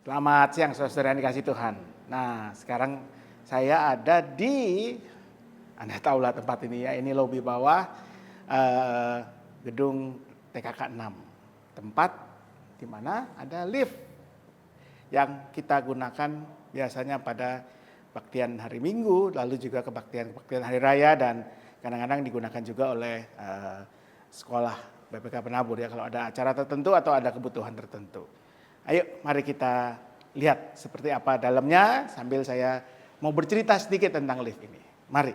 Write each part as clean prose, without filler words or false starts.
Selamat siang saudara yang dikasih Tuhan. Nah, sekarang saya ada di, Anda tahulah tempat ini ya, ini lobi bawah eh, gedung TKK 6. Tempat di mana ada lift yang kita gunakan biasanya pada kebaktian hari Minggu, lalu juga kebaktian hari raya, dan kadang-kadang digunakan juga oleh sekolah BPK Penabur ya kalau ada acara tertentu atau ada kebutuhan tertentu. Ayo mari kita lihat seperti apa dalamnya sambil saya mau bercerita sedikit tentang lift ini. Mari.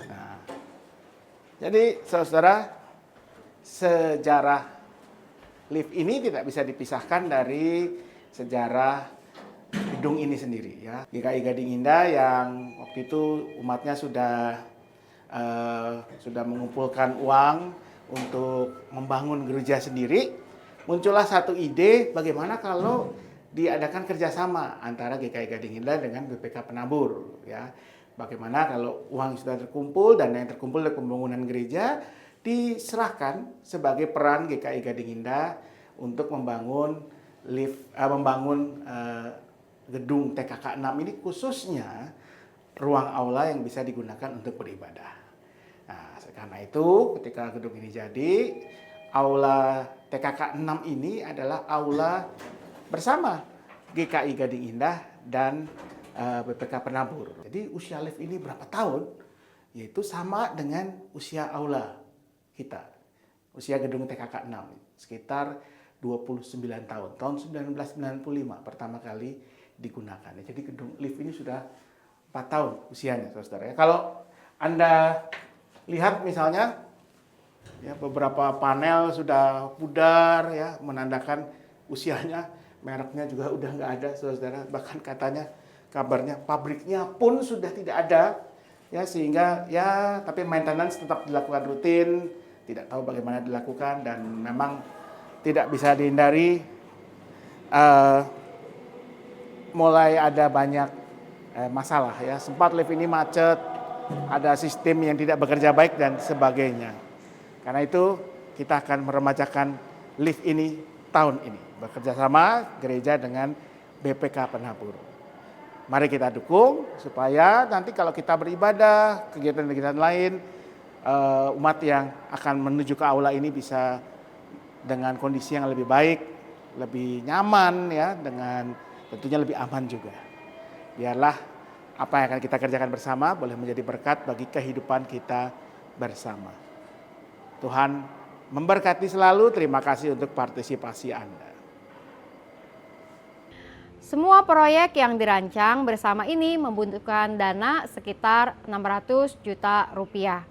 Nah, jadi saudara, sejarah lift ini tidak bisa dipisahkan dari sejarah gedung ini sendiri ya. GKI Gading Indah yang waktu itu umatnya sudah mengumpulkan uang untuk membangun gereja sendiri, muncullah satu ide bagaimana kalau diadakan kerjasama antara GKI Gading Indah dengan BPK Penabur ya. Bagaimana kalau uang sudah terkumpul dan yang terkumpul dari pembangunan gereja diserahkan sebagai peran GKI Gading Indah untuk membangun gedung TKK 6 ini, khususnya ruang aula yang bisa digunakan untuk beribadah. Nah, karena itu ketika gedung ini jadi, aula TKK 6 ini adalah aula bersama GKI Gading Indah dan BPK Penabur. Jadi usia lift ini berapa tahun? Yaitu sama dengan usia aula kita. Usia gedung TKK 6 sekitar 29 tahun. Tahun 1995 pertama kali digunakan. Jadi gedung lift ini sudah 4 tahun usianya, saudara. Kalau Anda lihat misalnya ya, beberapa panel sudah pudar ya, menandakan usianya. Mereknya juga udah nggak ada, saudara. Bahkan katanya kabarnya pabriknya pun sudah tidak ada ya, sehingga ya tapi maintenance tetap dilakukan rutin, tidak tahu bagaimana dilakukan, dan memang tidak bisa dihindari mulai ada banyak masalah ya. Sempat lift ini macet, ada sistem yang tidak bekerja baik dan sebagainya. Karena itu kita akan meremajakan lift ini tahun ini, bekerja sama gereja dengan BPK Penabur. Mari kita dukung supaya nanti kalau kita beribadah, kegiatan-kegiatan lain, umat yang akan menuju ke aula ini bisa dengan kondisi yang lebih baik, lebih nyaman ya, dengan tentunya lebih aman juga. Biarlah apa yang akan kita kerjakan bersama boleh menjadi berkat bagi kehidupan kita bersama. Tuhan memberkati selalu. Terima kasih untuk partisipasi Anda. Semua proyek yang dirancang bersama ini membutuhkan dana sekitar 600 juta rupiah.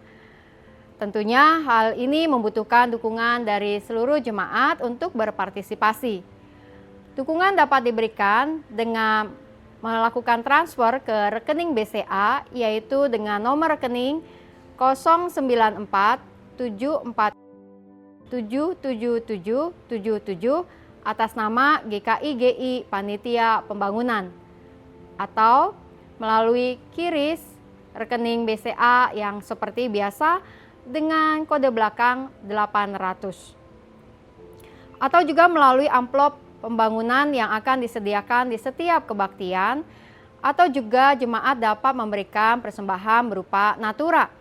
Tentunya hal ini membutuhkan dukungan dari seluruh jemaat untuk berpartisipasi. Dukungan dapat diberikan dengan melakukan transfer ke rekening BCA, yaitu dengan nomor rekening 094 74 77777 atas nama GKI GI Panitia Pembangunan, atau melalui QRIS rekening BCA yang seperti biasa dengan kode belakang 800, atau juga melalui amplop pembangunan yang akan disediakan di setiap kebaktian, atau juga jemaat dapat memberikan persembahan berupa natura.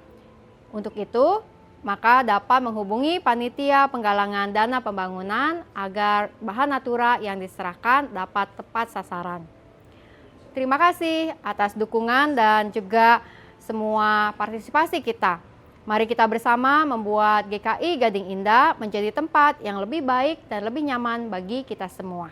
Untuk itu, maka dapat menghubungi panitia penggalangan dana pembangunan agar bahan natura yang diserahkan dapat tepat sasaran. Terima kasih atas dukungan dan juga semua partisipasi kita. Mari kita bersama membuat GKI Gading Indah menjadi tempat yang lebih baik dan lebih nyaman bagi kita semua.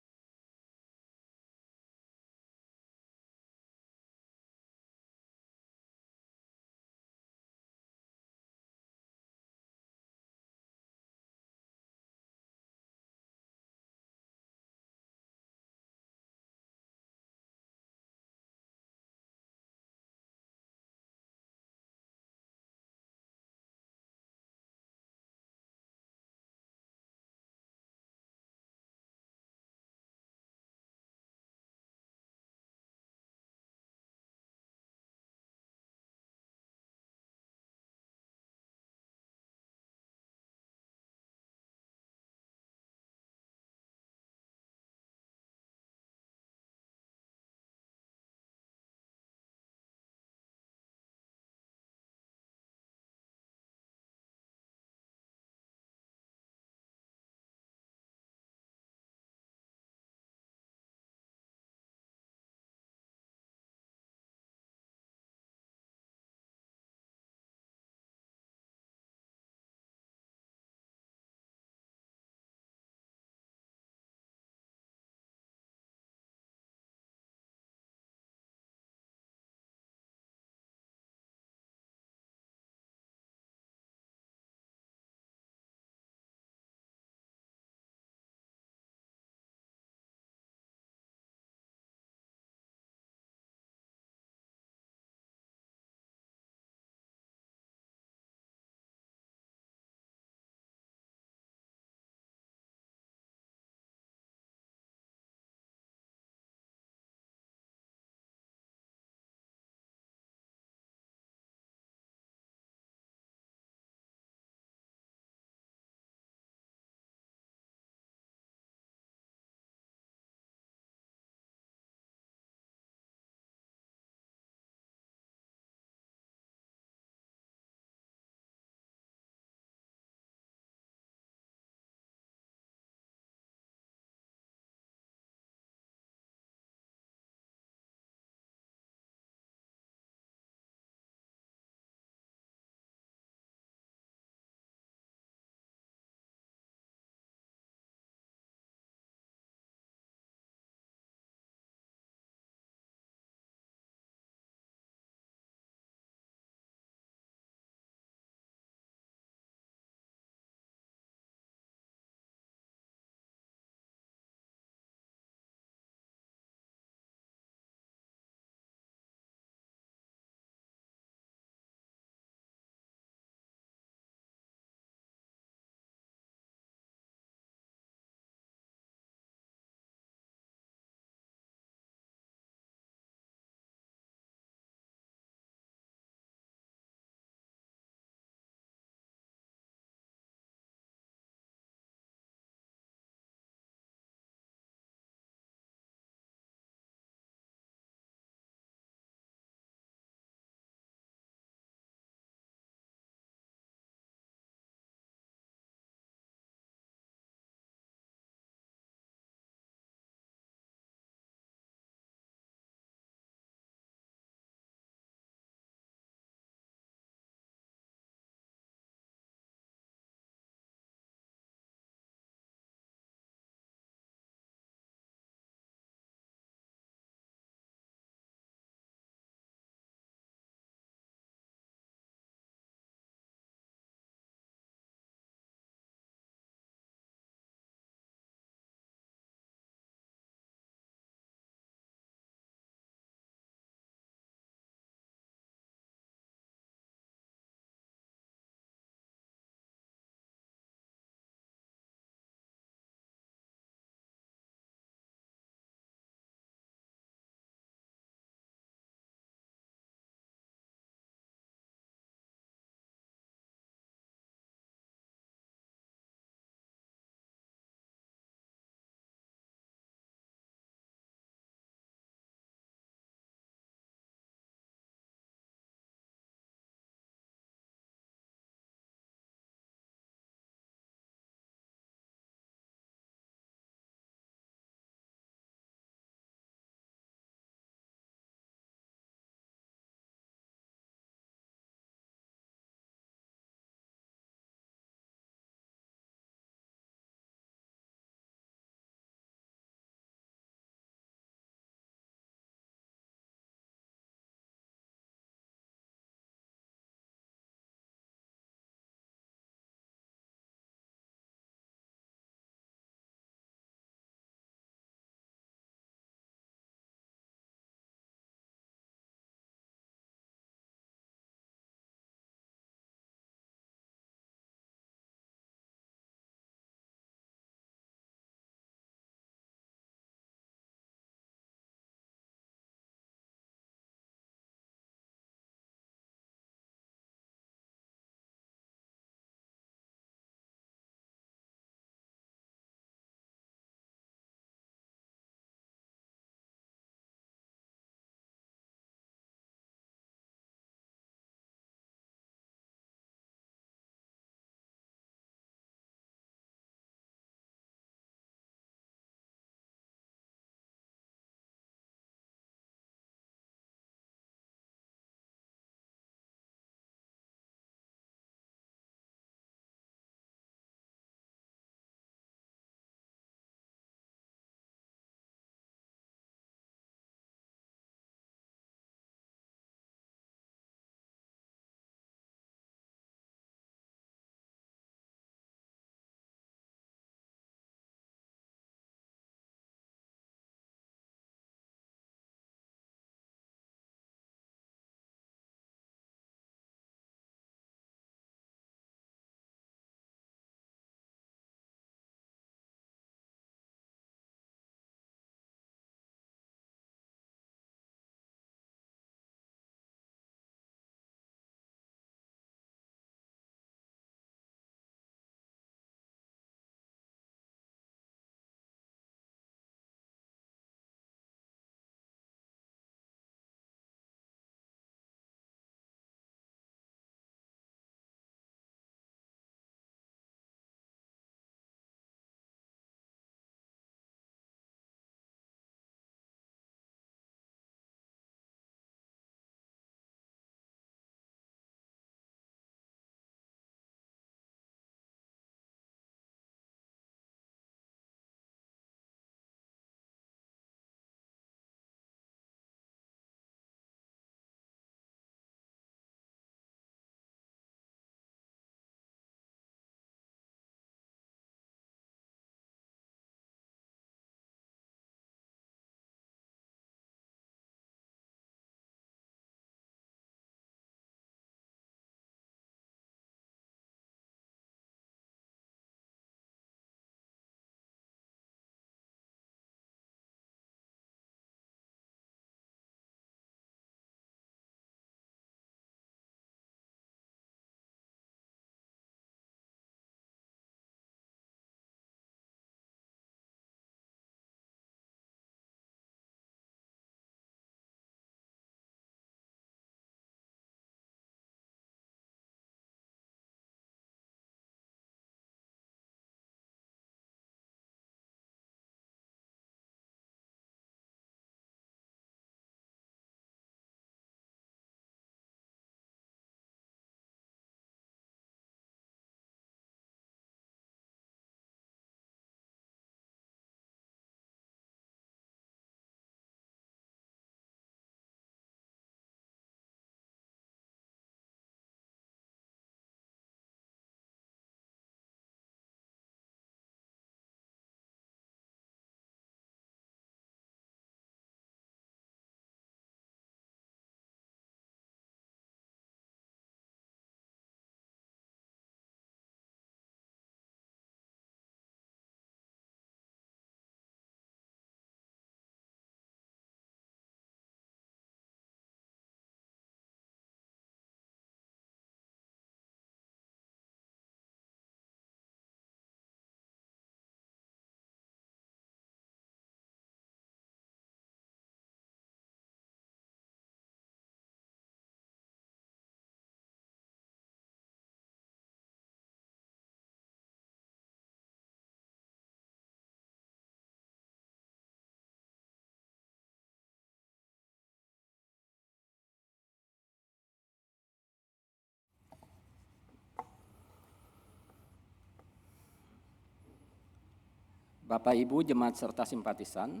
Bapak Ibu jemaat serta simpatisan,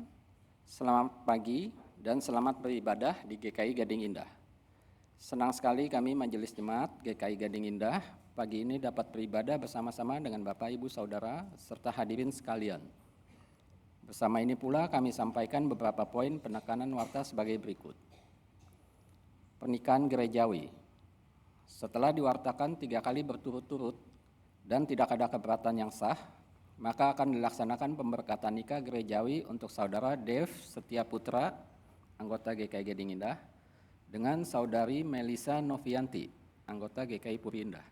selamat pagi dan selamat beribadah di GKI Gading Indah. Senang sekali kami Majelis Jemaat GKI Gading Indah pagi ini dapat beribadah bersama-sama dengan Bapak Ibu Saudara serta hadirin sekalian. Bersama ini pula kami sampaikan beberapa poin penekanan warta sebagai berikut. Pernikahan gerejawi. Setelah diwartakan 3 kali berturut-turut dan tidak ada keberatan yang sah, maka akan dilaksanakan pemberkatan nikah gerejawi untuk Saudara Dev Setia Putra, anggota GKI Gading Indah, dengan Saudari Melisa Novianti, anggota GKI Puri Indah,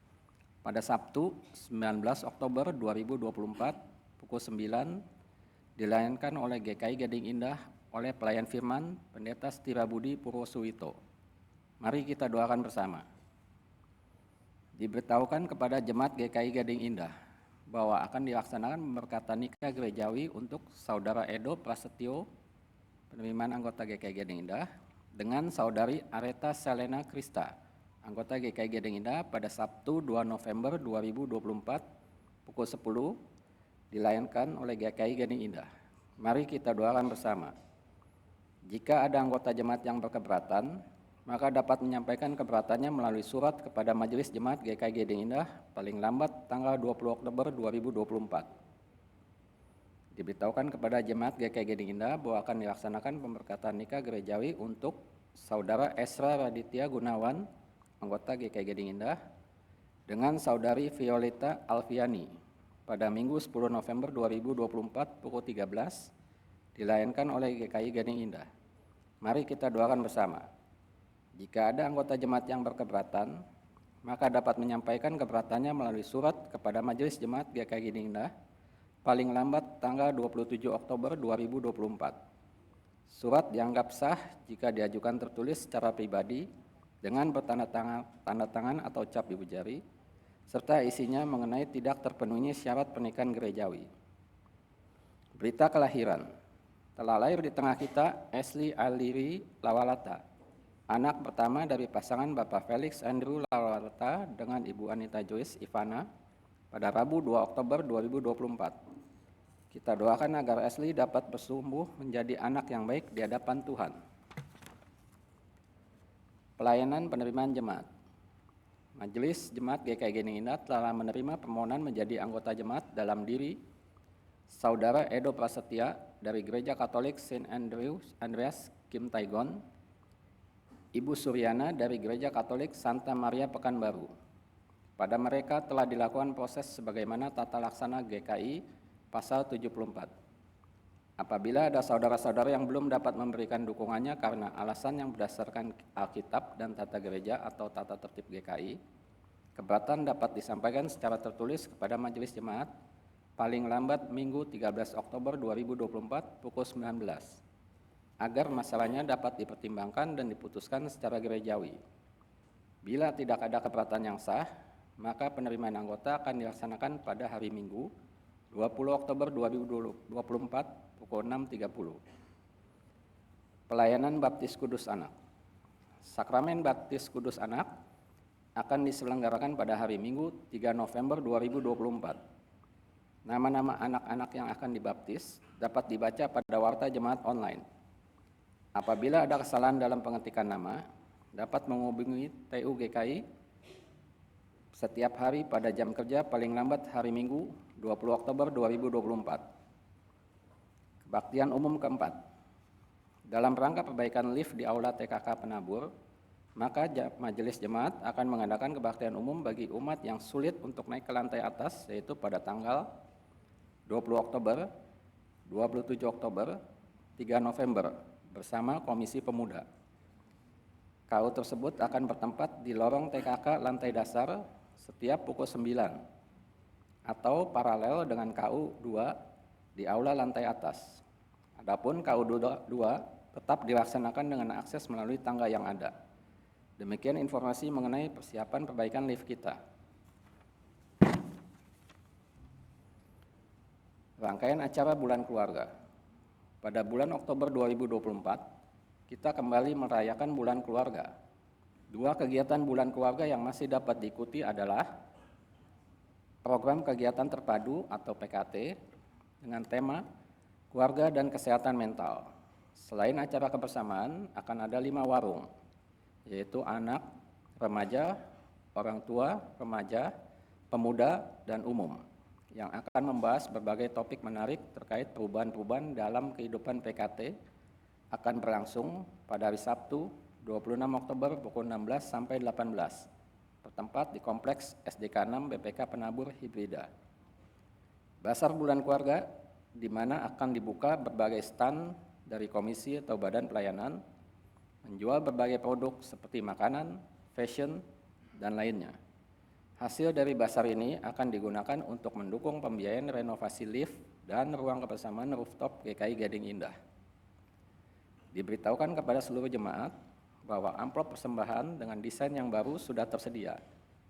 pada Sabtu 19 Oktober 2024 pukul 9 dilayangkan oleh GKI Gading Indah oleh pelayan firman Pendeta Setirabudi Purwosuwito. Mari kita doakan bersama. Diberitahukan kepada jemaat GKI Gading Indah bahwa akan dilaksanakan pemberkatan nikah gerejawi untuk Saudara Edo Prasetyo, penerimaan anggota GKI Gading Indah, dengan Saudari Areta Selena Krista, anggota GKI Gading Indah pada Sabtu 2 November 2024 pukul 10 dilayangkan oleh GKI Gading Indah. Mari kita doakan bersama. Jika ada anggota jemaat yang berkeberatan, maka dapat menyampaikan keberatannya melalui surat kepada Majelis Jemaat GKI Gading Indah paling lambat tanggal 20 Oktober 2024. Diberitahukan kepada jemaat GKI Gading Indah bahwa akan dilaksanakan pemberkatan nikah gerejawi untuk Saudara Esra Raditya Gunawan, anggota GKI Gading Indah, dengan Saudari Violeta Alfiani pada Minggu 10 November 2024 pukul 13 dilayangkan oleh GKI Gading Indah. Mari kita doakan bersama. Jika ada anggota jemaat yang berkeberatan, maka dapat menyampaikan keberatannya melalui surat kepada Majelis Jemaat GKI Gading Indah paling lambat tanggal 27 Oktober 2024. Surat dianggap sah jika diajukan tertulis secara pribadi dengan bertanda tangan atau cap ibu jari, serta isinya mengenai tidak terpenuhinya syarat pernikahan gerejawi. Berita kelahiran. Telah lahir di tengah kita Ashley Aliri Lawalata, anak pertama dari pasangan Bapak Felix Andrew Lawalata dengan Ibu Anita Joyce Ivana pada Rabu 2 Oktober 2024. Kita doakan agar Ashley dapat bertumbuh menjadi anak yang baik di hadapan Tuhan. Pelayanan penerimaan jemaat. Majelis Jemaat GKI Gading Indah telah menerima permohonan menjadi anggota jemaat dalam diri Saudara Edo Prasetya dari Gereja Katolik Saint Andreas Kim Taigon, Ibu Suryana dari Gereja Katolik Santa Maria Pekanbaru. Pada mereka telah dilakukan proses sebagaimana tata laksana GKI pasal 74. Apabila ada saudara-saudara yang belum dapat memberikan dukungannya karena alasan yang berdasarkan Alkitab dan tata gereja atau tata tertib GKI, keberatan dapat disampaikan secara tertulis kepada Majelis Jemaat paling lambat Minggu 13 Oktober 2024 pukul 19, agar masalahnya dapat dipertimbangkan dan diputuskan secara gerejawi. Bila tidak ada keberatan yang sah, maka penerimaan anggota akan dilaksanakan pada hari Minggu 20 Oktober 2024 pukul 6.30. Pelayanan Baptis Kudus Anak. Sakramen Baptis Kudus Anak akan diselenggarakan pada hari Minggu 3 November 2024. Nama-nama anak-anak yang akan dibaptis dapat dibaca pada warta jemaat online. Apabila ada kesalahan dalam pengetikan nama, dapat menghubungi TU GKI setiap hari pada jam kerja paling lambat hari Minggu 20 Oktober 2024. Kebaktian umum keempat. Dalam rangka perbaikan lift di Aula TKK Penabur, maka Majelis Jemaat akan mengadakan kebaktian umum bagi umat yang sulit untuk naik ke lantai atas, yaitu pada tanggal 20 Oktober, 27 Oktober, 3 November bersama Komisi Pemuda. KU tersebut akan bertempat di lorong TKK lantai dasar setiap pukul 9 atau paralel dengan KU 2 di aula lantai atas. Adapun KU 2 tetap dilaksanakan dengan akses melalui tangga yang ada. Demikian informasi mengenai persiapan perbaikan lift kita. Rangkaian acara bulan keluarga. Pada bulan Oktober 2024, kita kembali merayakan bulan keluarga. 2 kegiatan bulan keluarga yang masih dapat diikuti adalah program kegiatan terpadu atau PKT dengan tema keluarga dan kesehatan mental. Selain acara kebersamaan, akan ada 5 warung, yaitu anak, remaja, orang tua, remaja, pemuda, dan umum, yang akan membahas berbagai topik menarik terkait perubahan-perubahan dalam kehidupan PKT, akan berlangsung pada hari Sabtu 26 Oktober pukul 16 sampai 18, bertempat di Kompleks SDK 6 BPK Penabur Hibrida. Basar Bulan Keluarga, di mana akan dibuka berbagai stand dari komisi atau badan pelayanan, menjual berbagai produk seperti makanan, fashion, dan lainnya. Hasil dari basar ini akan digunakan untuk mendukung pembiayaan renovasi lift dan ruang kebersamaan rooftop GKI Gading Indah. Diberitahukan kepada seluruh jemaat bahwa amplop persembahan dengan desain yang baru sudah tersedia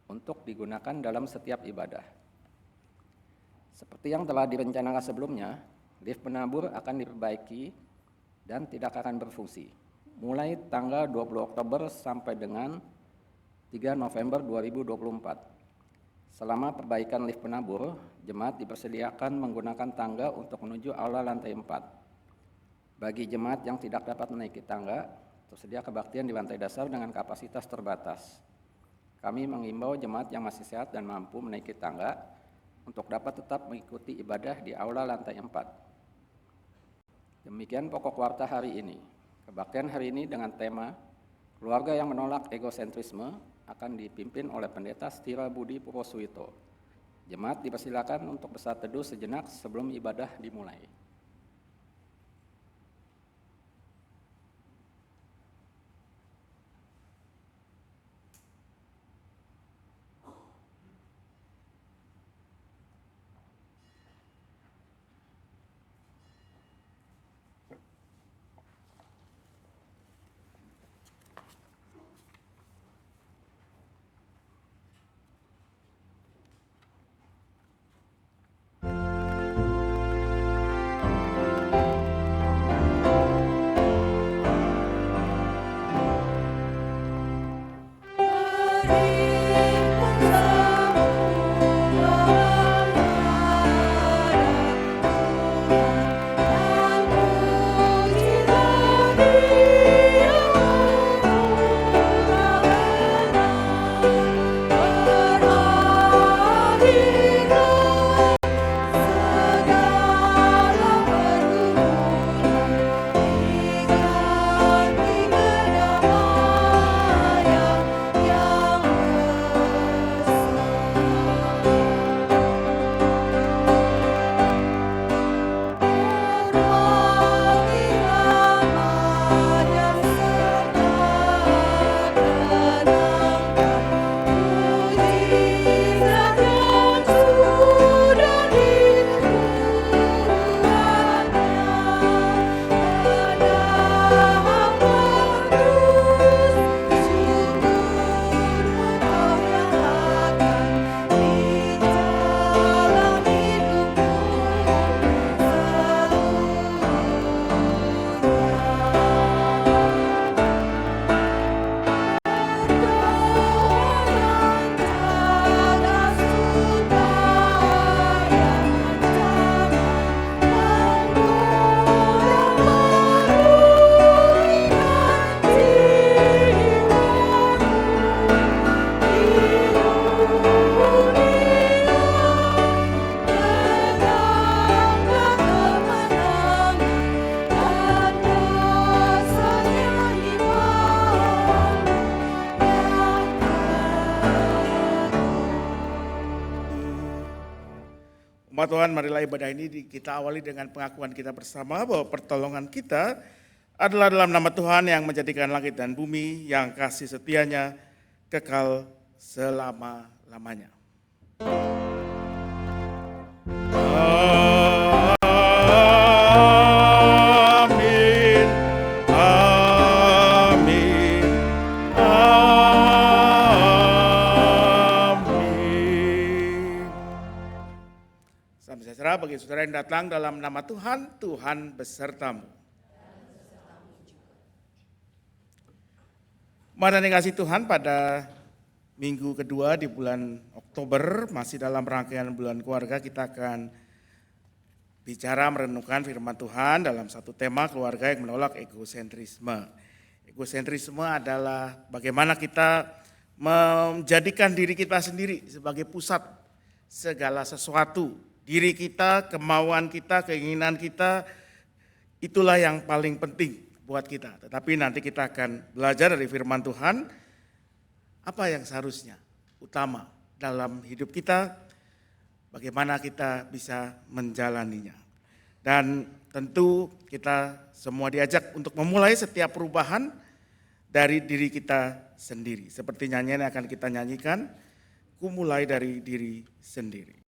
untuk digunakan dalam setiap ibadah. Seperti yang telah direncanakan sebelumnya, lift penabur akan diperbaiki dan tidak akan berfungsi mulai tanggal 20 Oktober sampai dengan 3 November 2024. Selama perbaikan lift penabur, jemaat dipersediakan menggunakan tangga untuk menuju aula lantai 4. Bagi jemaat yang tidak dapat menaiki tangga, tersedia kebaktian di lantai dasar dengan kapasitas terbatas. Kami mengimbau jemaat yang masih sehat dan mampu menaiki tangga untuk dapat tetap mengikuti ibadah di aula lantai 4. Demikian pokok warta hari ini. Kebaktian hari ini dengan tema Keluarga yang Menolak Egosentrisme akan dipimpin oleh Pendeta Stira Budi Purwosuwito. Jemaat dipersilakan untuk bersaat teduh sejenak sebelum ibadah dimulai. Umat Tuhan, marilah ibadah ini kita awali dengan pengakuan kita bersama bahwa pertolongan kita adalah dalam nama Tuhan yang menjadikan langit dan bumi, yang kasih setianya kekal selama-lamanya. Amin, amin, amin. Salam sejahtera bagi saudara yang datang dalam nama Tuhan, Tuhan besertamu. Mari yang kasih Tuhan, pada minggu kedua di bulan Oktober, masih dalam rangkaian bulan keluarga, kita akan bicara merenungkan firman Tuhan dalam satu tema keluarga yang menolak egosentrisme. Egosentrisme adalah bagaimana kita menjadikan diri kita sendiri sebagai pusat segala sesuatu. Diri kita, kemauan kita, keinginan kita, itulah yang paling penting buat kita. Tetapi nanti kita akan belajar dari firman Tuhan, apa yang seharusnya utama dalam hidup kita, bagaimana kita bisa menjalaninya. Dan tentu kita semua diajak untuk memulai setiap perubahan dari diri kita sendiri. Seperti nyanyian yang akan kita nyanyikan, ku mulai dari diri sendiri.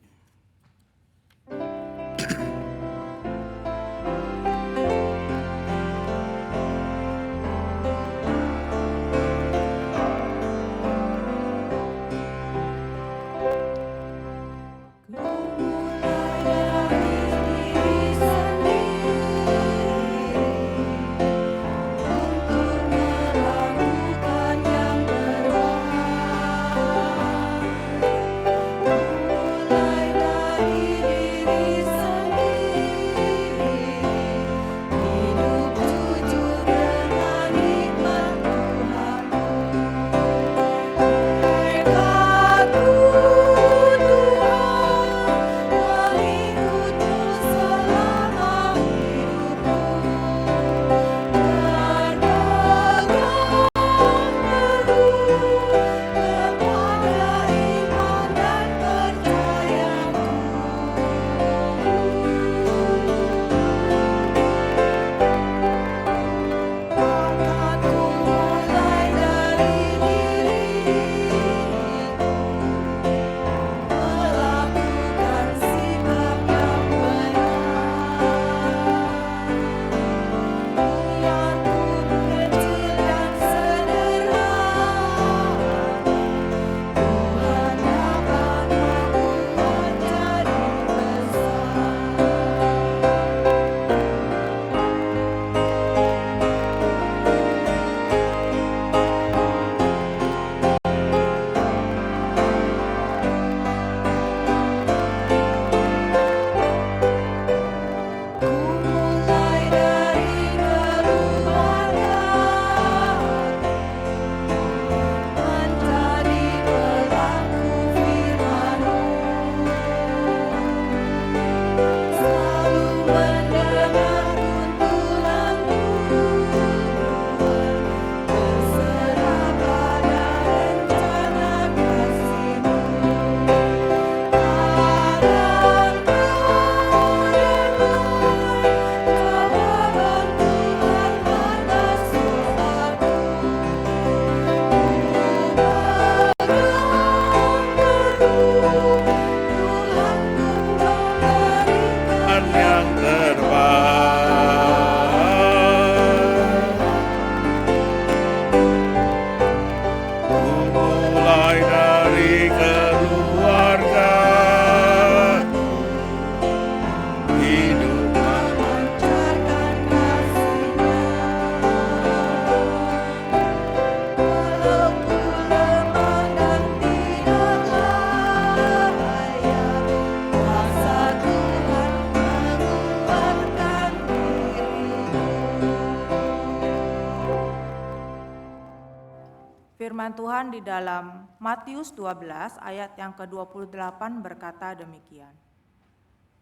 Firman Tuhan di dalam Matius 12 ayat yang ke-28 berkata demikian.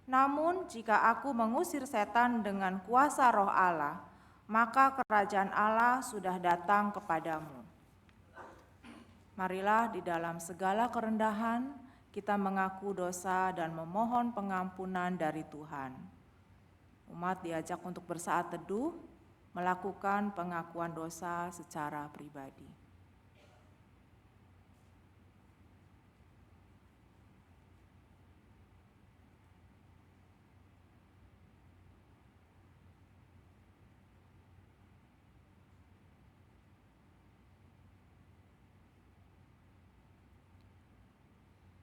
Namun jika aku mengusir setan dengan kuasa Roh Allah, maka kerajaan Allah sudah datang kepadamu. Marilah di dalam segala kerendahan kita mengaku dosa dan memohon pengampunan dari Tuhan. Umat diajak untuk bersaat teduh, melakukan pengakuan dosa secara pribadi.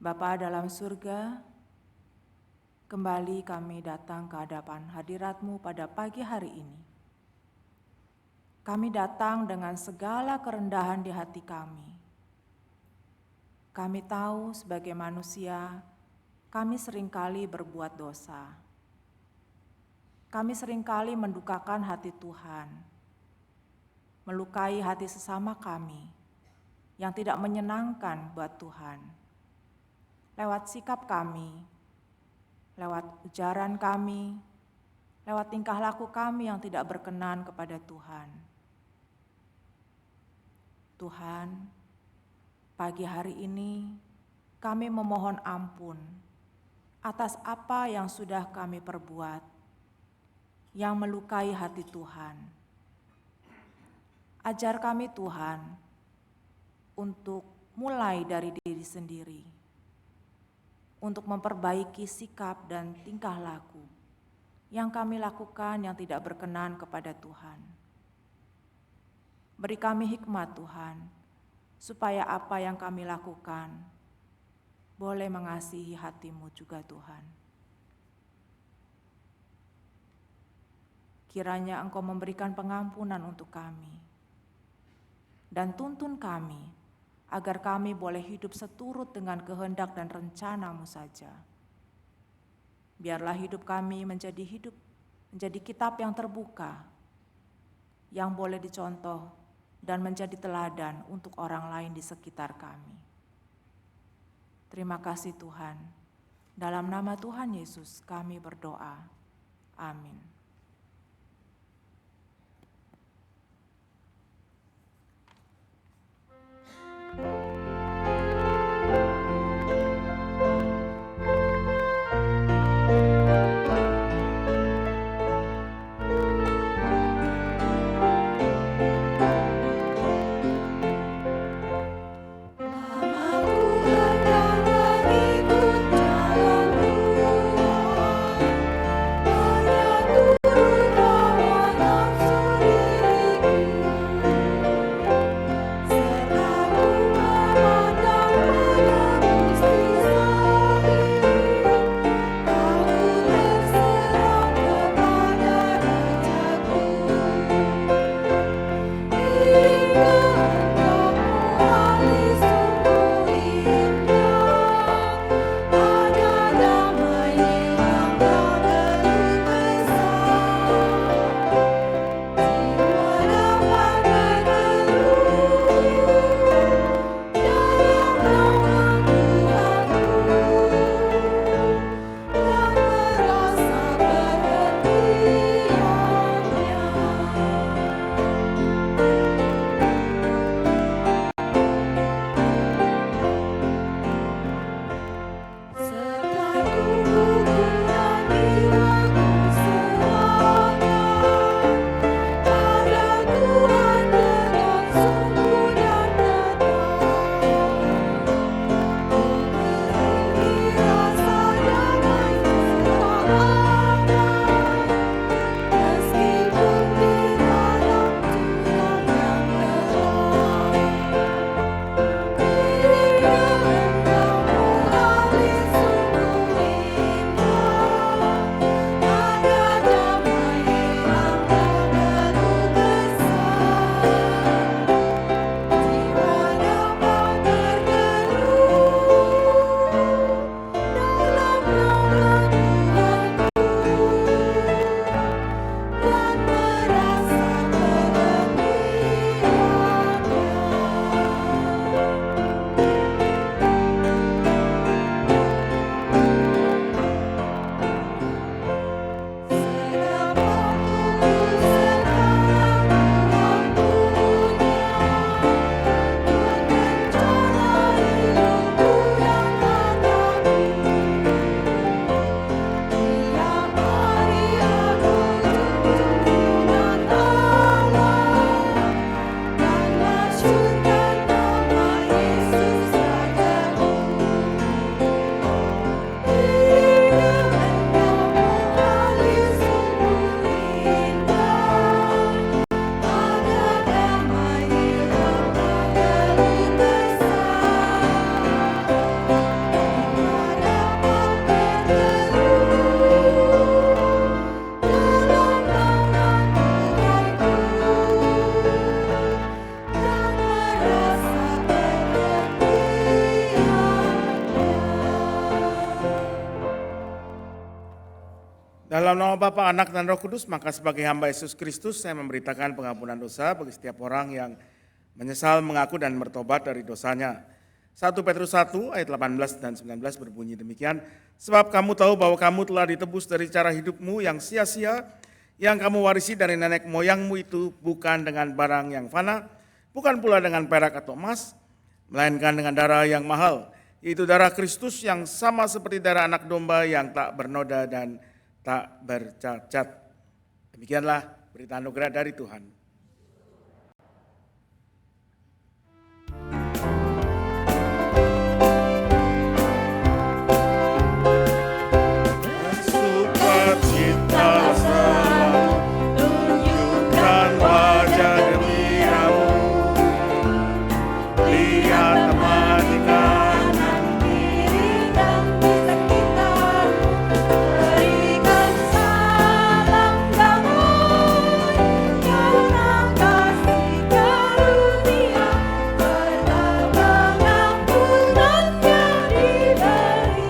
Bapa dalam surga, kembali kami datang ke hadapan hadirat-Mu pada pagi hari ini. Kami datang dengan segala kerendahan di hati kami. Kami tahu sebagai manusia, kami seringkali berbuat dosa. kami seringkali mendukakan hati Tuhan, melukai hati sesama kami yang tidak menyenangkan buat Tuhan. Lewat sikap kami, lewat ujaran kami, lewat tingkah laku kami yang tidak berkenan kepada Tuhan. Tuhan, pagi hari ini kami memohon ampun atas apa yang sudah kami perbuat yang melukai hati Tuhan. Ajar kami Tuhan untuk mulai dari diri sendiri, untuk memperbaiki sikap dan tingkah laku yang kami lakukan yang tidak berkenan kepada Tuhan. Beri kami hikmat Tuhan, supaya apa yang kami lakukan boleh mengasihi hati-Mu juga Tuhan. Kiranya Engkau memberikan pengampunan untuk kami, dan tuntun kami agar kami boleh hidup seturut dengan kehendak dan rencana-Mu saja. Biarlah hidup kami menjadi kitab yang terbuka, yang boleh dicontoh dan menjadi teladan untuk orang lain di sekitar kami. Terima kasih Tuhan. Dalam nama Tuhan Yesus kami berdoa. Amin. Aku Dalam nama Bapa, Anak, dan Roh Kudus, maka sebagai hamba Yesus Kristus, saya memberitakan pengampunan dosa bagi setiap orang yang menyesal, mengaku, dan bertobat dari dosanya. 1 Petrus 1 ayat 18 dan 19 berbunyi demikian, sebab kamu tahu bahwa kamu telah ditebus dari cara hidupmu yang sia-sia, yang kamu warisi dari nenek moyangmu itu bukan dengan barang yang fana, bukan pula dengan perak atau emas, melainkan dengan darah yang mahal, yaitu darah Kristus yang sama seperti darah anak domba yang tak bernoda dan tak bercacat. Demikianlah berita anugerah dari Tuhan. Sukacita selalu tunjukkan wajah gembiramu, lihat teman di kanan kiri dan di sekitar, berikan salam damai karena kasih karunia serta pengampunannya diberi.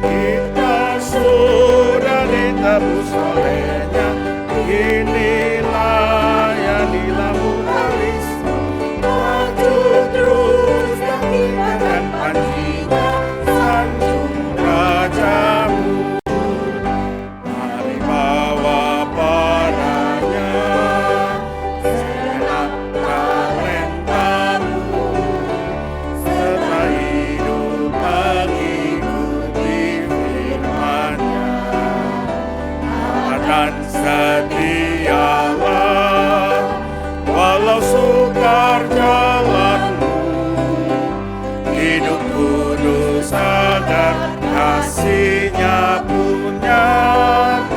Kita sudah ditebus olehnya, inilah yang dilakukan maju terus dan tinggalkan panjinya, sanjung rajamu. Mari bawa padanya segenap talentamu, serta hidup mengikuti firman-Nya. Dan setialah walau sukar jalanmu, hidup kudus agar kasih-Nya pun nyatalah.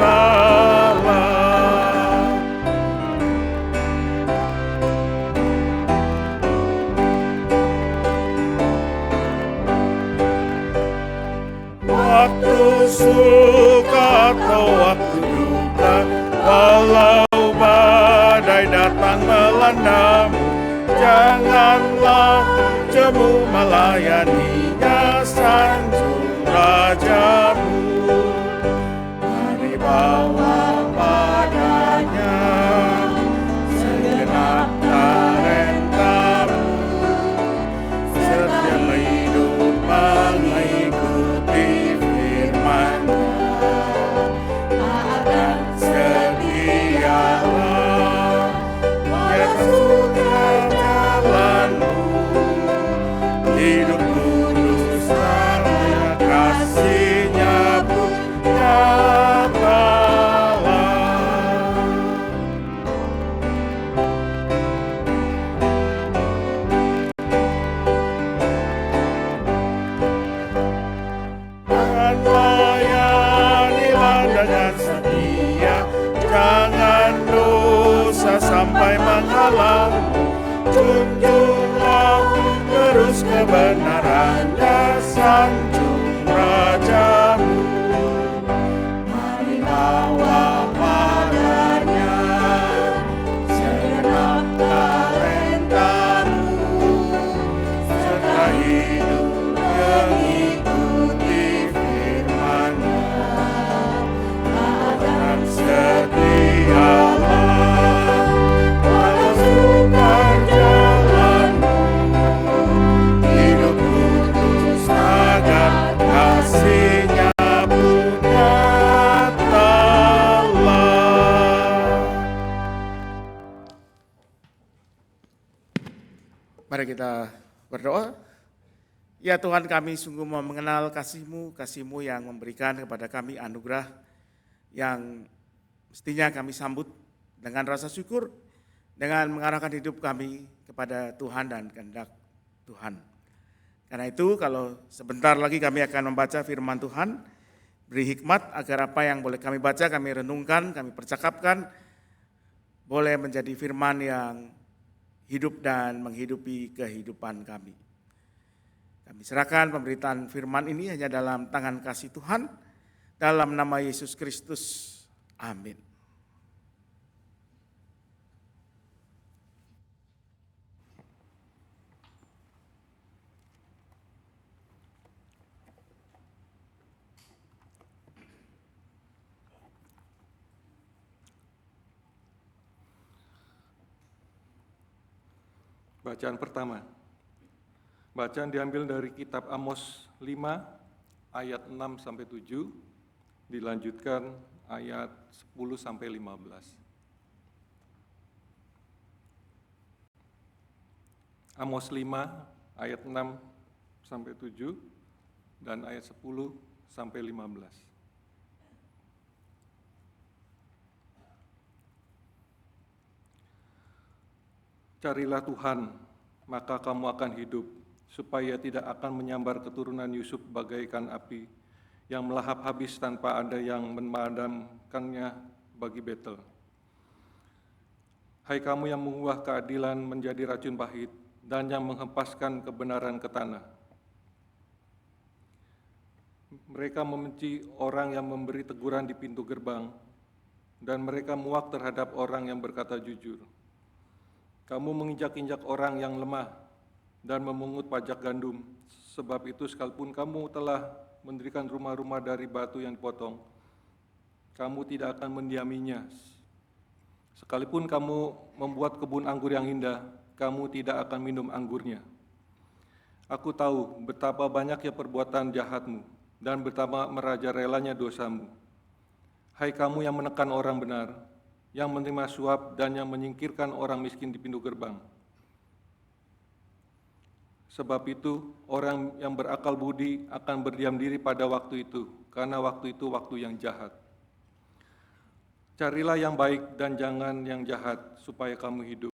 Waktu suka atau waktu duka, walau badai datang melandam, janganlah jemu melayaninya, sanjung rajamu. Mari bawa padanya segenap talentamu, serta hidup mengikuti firman-Nya. Dan setialah menyukai jalanmu, hidup kudus karena kasih-Nya pun nyatalah. Dan layanilah dengan setia, jangan dosa sampai menghalangmu, junjunglah terus kebenaran-Nya, sanjung rajamu. Mari bawa padanya segenap talentamu, serta hidup mengikuti firman-Nya. Dan setialah walau sukar jalanmu, hidup kudus agar kasih-Nya pun nyatalah. Mari kita berdoa. Ya Tuhan, kami sungguh mau mengenal kasih-Mu, kasih-Mu yang memberikan kepada kami anugerah yang mestinya kami sambut dengan rasa syukur, dengan mengarahkan hidup kami kepada Tuhan dan kehendak Tuhan. Karena itu kalau sebentar lagi kami akan membaca firman Tuhan, beri hikmat agar apa yang boleh kami baca, kami renungkan, kami percakapkan, boleh menjadi firman yang hidup dan menghidupi kehidupan kami. Kami serahkan pemberitaan firman ini hanya dalam tangan kasih Tuhan, dalam nama Yesus Kristus. Amin. Bacaan pertama. Bacaan diambil dari kitab Amos 5 ayat 6 sampai 7, dilanjutkan ayat 10 sampai 15. Amos 5 ayat 6 sampai 7 dan ayat 10 sampai 15. Carilah Tuhan, maka kamu akan hidup, supaya tidak akan menyambar keturunan Yusuf bagaikan api, yang melahap habis tanpa ada yang memadamkannya bagi Betel. Hai kamu yang mengubah keadilan menjadi racun pahit, dan yang menghempaskan kebenaran ke tanah. Mereka membenci orang yang memberi teguran di pintu gerbang, dan mereka muak terhadap orang yang berkata jujur. Kamu menginjak-injak orang yang lemah, dan memungut pajak gandum, sebab itu sekalipun kamu telah mendirikan rumah-rumah dari batu yang dipotong, kamu tidak akan mendiaminya. Sekalipun kamu membuat kebun anggur yang indah, kamu tidak akan minum anggurnya. Aku tahu betapa banyaknya perbuatan jahatmu, dan betapa merajalelanya dosamu. Hai kamu yang menekan orang benar, yang menerima suap dan yang menyingkirkan orang miskin di pintu gerbang. Sebab itu, orang yang berakal budi akan berdiam diri pada waktu itu, karena waktu itu waktu yang jahat. Carilah yang baik dan jangan yang jahat, supaya kamu hidup.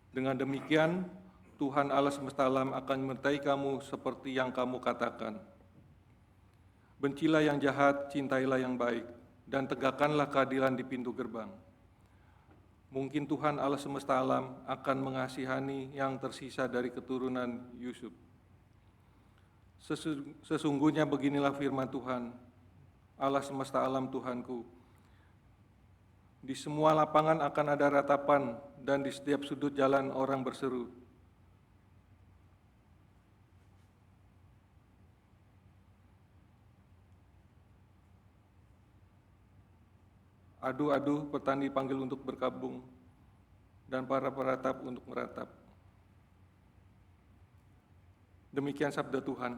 Dengan demikian, Tuhan Allah semesta alam akan menyertai kamu seperti yang kamu katakan. Bencilah yang jahat, cintailah yang baik, dan tegakkanlah keadilan di pintu gerbang. Mungkin Tuhan Allah semesta alam akan mengasihani yang tersisa dari keturunan Yusuf. Sesungguhnya beginilah firman Tuhan, Allah semesta alam Tuhanku. Di semua lapangan akan ada ratapan, dan di setiap sudut jalan orang berseru. Adu-adu, petani panggil untuk berkabung, dan para peratap untuk meratap. Demikian sabda Tuhan.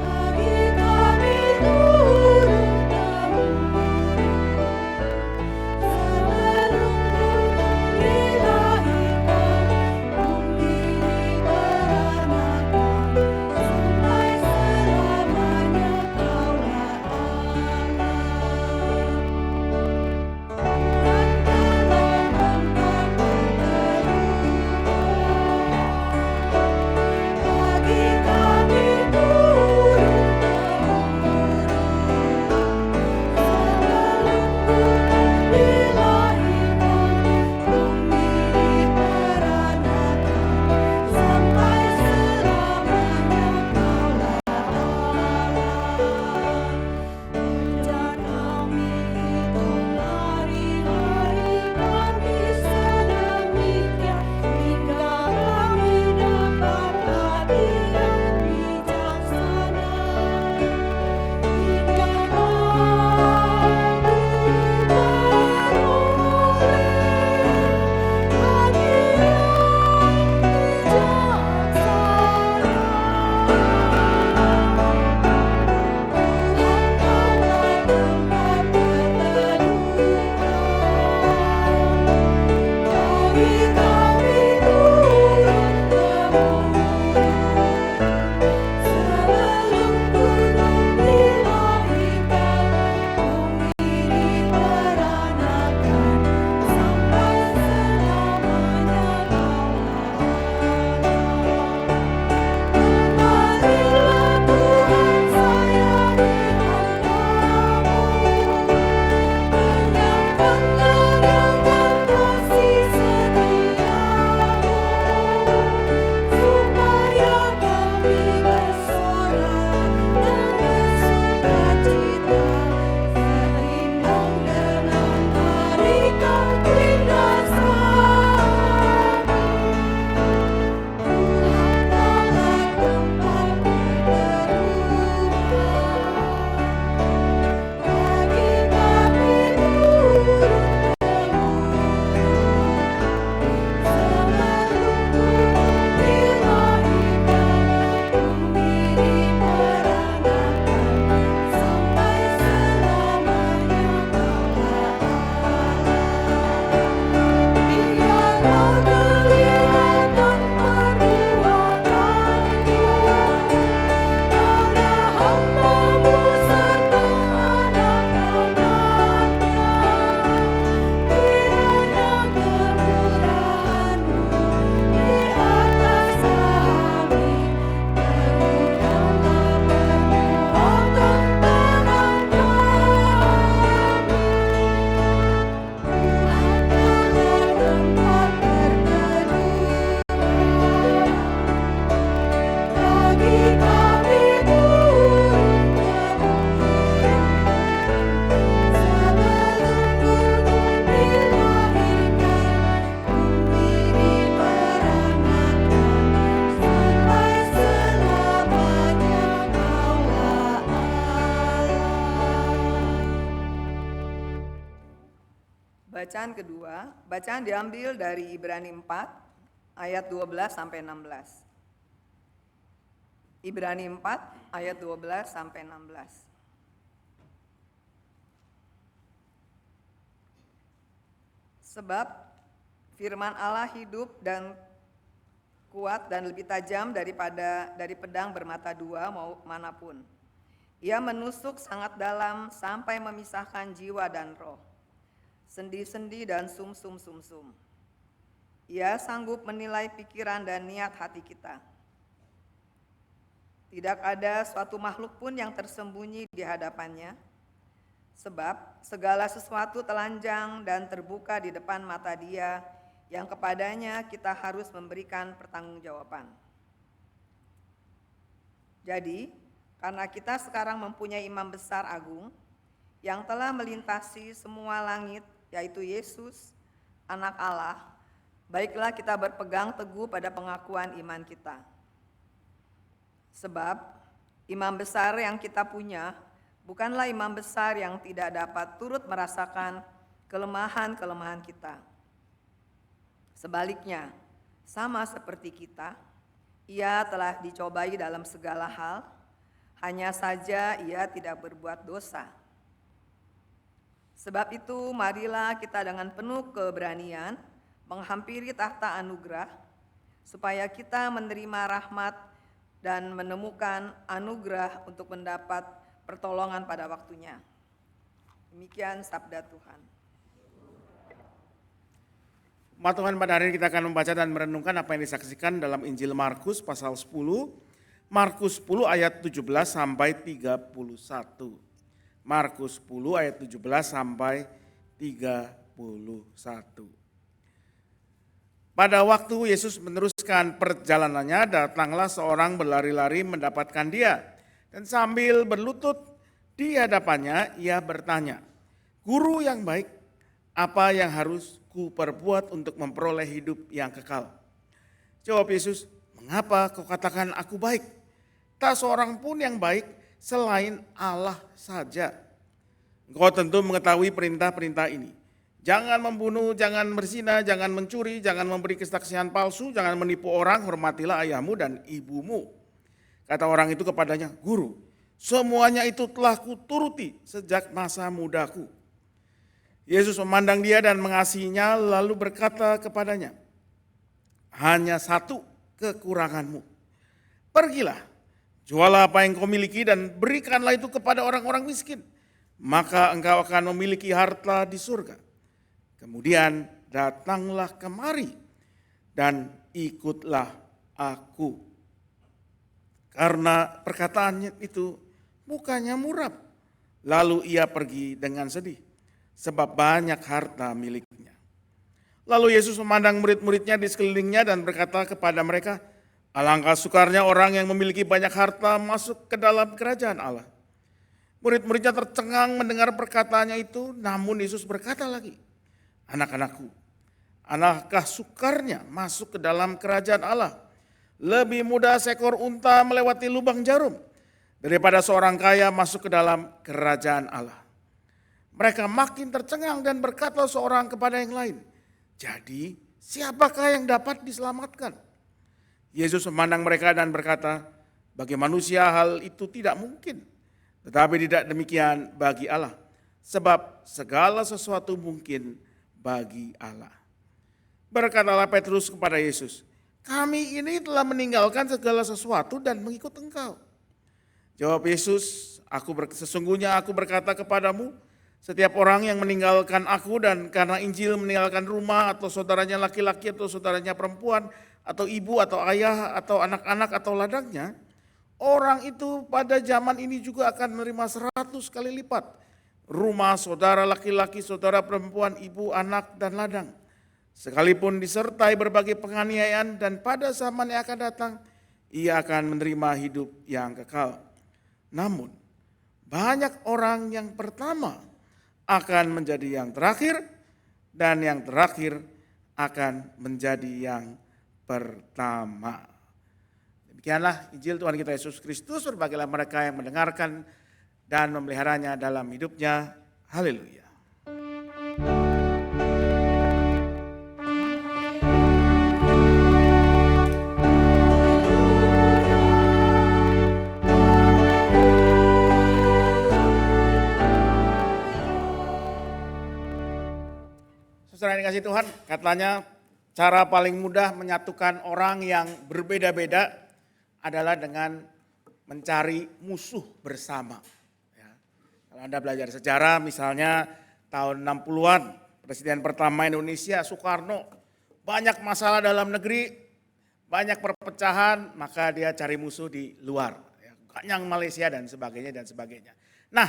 Bagi kami Bacaan kedua, bacaan diambil dari Ibrani 4 ayat 12 sampai 16. Ibrani 4 ayat 12 sampai 16. Sebab firman Allah hidup dan kuat dan lebih tajam dari pedang bermata dua manapun. Ia menusuk sangat dalam sampai memisahkan jiwa dan roh, sendi-sendi dan sum-sum. Ia sanggup menilai pikiran dan niat hati kita. Tidak ada suatu makhluk pun yang tersembunyi di hadapannya, sebab segala sesuatu telanjang dan terbuka di depan mata Dia yang kepadanya kita harus memberikan pertanggungjawaban. Jadi, karena kita sekarang mempunyai imam besar agung yang telah melintasi semua langit, yaitu Yesus, Anak Allah, baiklah kita berpegang teguh pada pengakuan iman kita. Sebab imam besar yang kita punya bukanlah imam besar yang tidak dapat turut merasakan kelemahan-kelemahan kita. Sebaliknya, sama seperti kita, ia telah dicobai dalam segala hal, hanya saja ia tidak berbuat dosa. Sebab itu marilah kita dengan penuh keberanian menghampiri tahta anugerah, supaya kita menerima rahmat dan menemukan anugerah untuk mendapat pertolongan pada waktunya. Demikian sabda Tuhan. Umat Tuhan, pada hari ini kita akan membaca dan merenungkan apa yang disaksikan dalam Injil Markus pasal 10, Markus 10 ayat 17 sampai 31. Markus 10 ayat 17 sampai 31. Pada waktu Yesus meneruskan perjalanannya, datanglah seorang berlari-lari mendapatkan Dia. Dan sambil berlutut di hadapannya, ia bertanya, "Guru yang baik, apa yang harus kuperbuat untuk memperoleh hidup yang kekal?" Jawab Yesus, "Mengapa kau katakan aku baik? Tak seorang pun yang baik selain Allah saja. Engkau tentu mengetahui perintah-perintah ini. Jangan membunuh, jangan berzina, jangan mencuri, jangan memberi kesaksian palsu, jangan menipu orang, hormatilah ayahmu dan ibumu." Kata orang itu kepadanya, "Guru, semuanya itu telah kuturuti sejak masa mudaku." Yesus memandang dia dan mengasihinya, lalu berkata kepadanya, "Hanya satu kekuranganmu. Pergilah, jualah apa yang kau miliki dan berikanlah itu kepada orang-orang miskin. Maka engkau akan memiliki harta di surga. Kemudian datanglah kemari dan ikutlah aku." Karena perkataannya itu mukanya muram. Lalu ia pergi dengan sedih, sebab banyak harta miliknya. Lalu Yesus memandang murid-muridnya di sekelilingnya dan berkata kepada mereka, "Alangkah sukarnya orang yang memiliki banyak harta masuk ke dalam kerajaan Allah." Murid-muridnya tercengang mendengar perkataannya itu, namun Yesus berkata lagi, "Anak-anakku, alangkah sukarnya masuk ke dalam kerajaan Allah. Lebih mudah seekor unta melewati lubang jarum daripada seorang kaya masuk ke dalam kerajaan Allah." Mereka makin tercengang dan berkata seorang kepada yang lain, "Jadi siapakah yang dapat diselamatkan?" Yesus memandang mereka dan berkata, "Bagi manusia hal itu tidak mungkin, tetapi tidak demikian bagi Allah. Sebab segala sesuatu mungkin bagi Allah." Berkatalah Petrus kepada Yesus, "Kami ini telah meninggalkan segala sesuatu dan mengikut Engkau." Jawab Yesus, "Sesungguhnya aku berkata kepadamu, setiap orang yang meninggalkan aku dan karena Injil meninggalkan rumah atau saudaranya laki-laki atau saudaranya perempuan atau ibu atau ayah atau anak-anak atau ladangnya, orang itu pada zaman ini juga akan menerima 100 kali lipat rumah, saudara laki-laki, saudara perempuan, ibu, anak, dan ladang. Sekalipun disertai berbagai penganiayaan, dan pada zaman yang akan datang, ia akan menerima hidup yang kekal. Namun, banyak orang yang pertama akan menjadi yang terakhir, dan yang terakhir akan menjadi yang pertama." Demikianlah Injil Tuhan kita Yesus Kristus. Berbahagialah mereka yang mendengarkan dan memeliharanya dalam hidupnya. Haleluya. kasih Tuhan, katanya cara paling mudah menyatukan orang yang berbeda-beda adalah dengan mencari musuh bersama. Ya. Kalau Anda belajar sejarah, misalnya tahun 60-an, Presiden pertama Indonesia, Soekarno, banyak masalah dalam negeri, banyak perpecahan, maka dia cari musuh di luar. Ya. Ganyang Malaysia dan sebagainya dan sebagainya. Nah,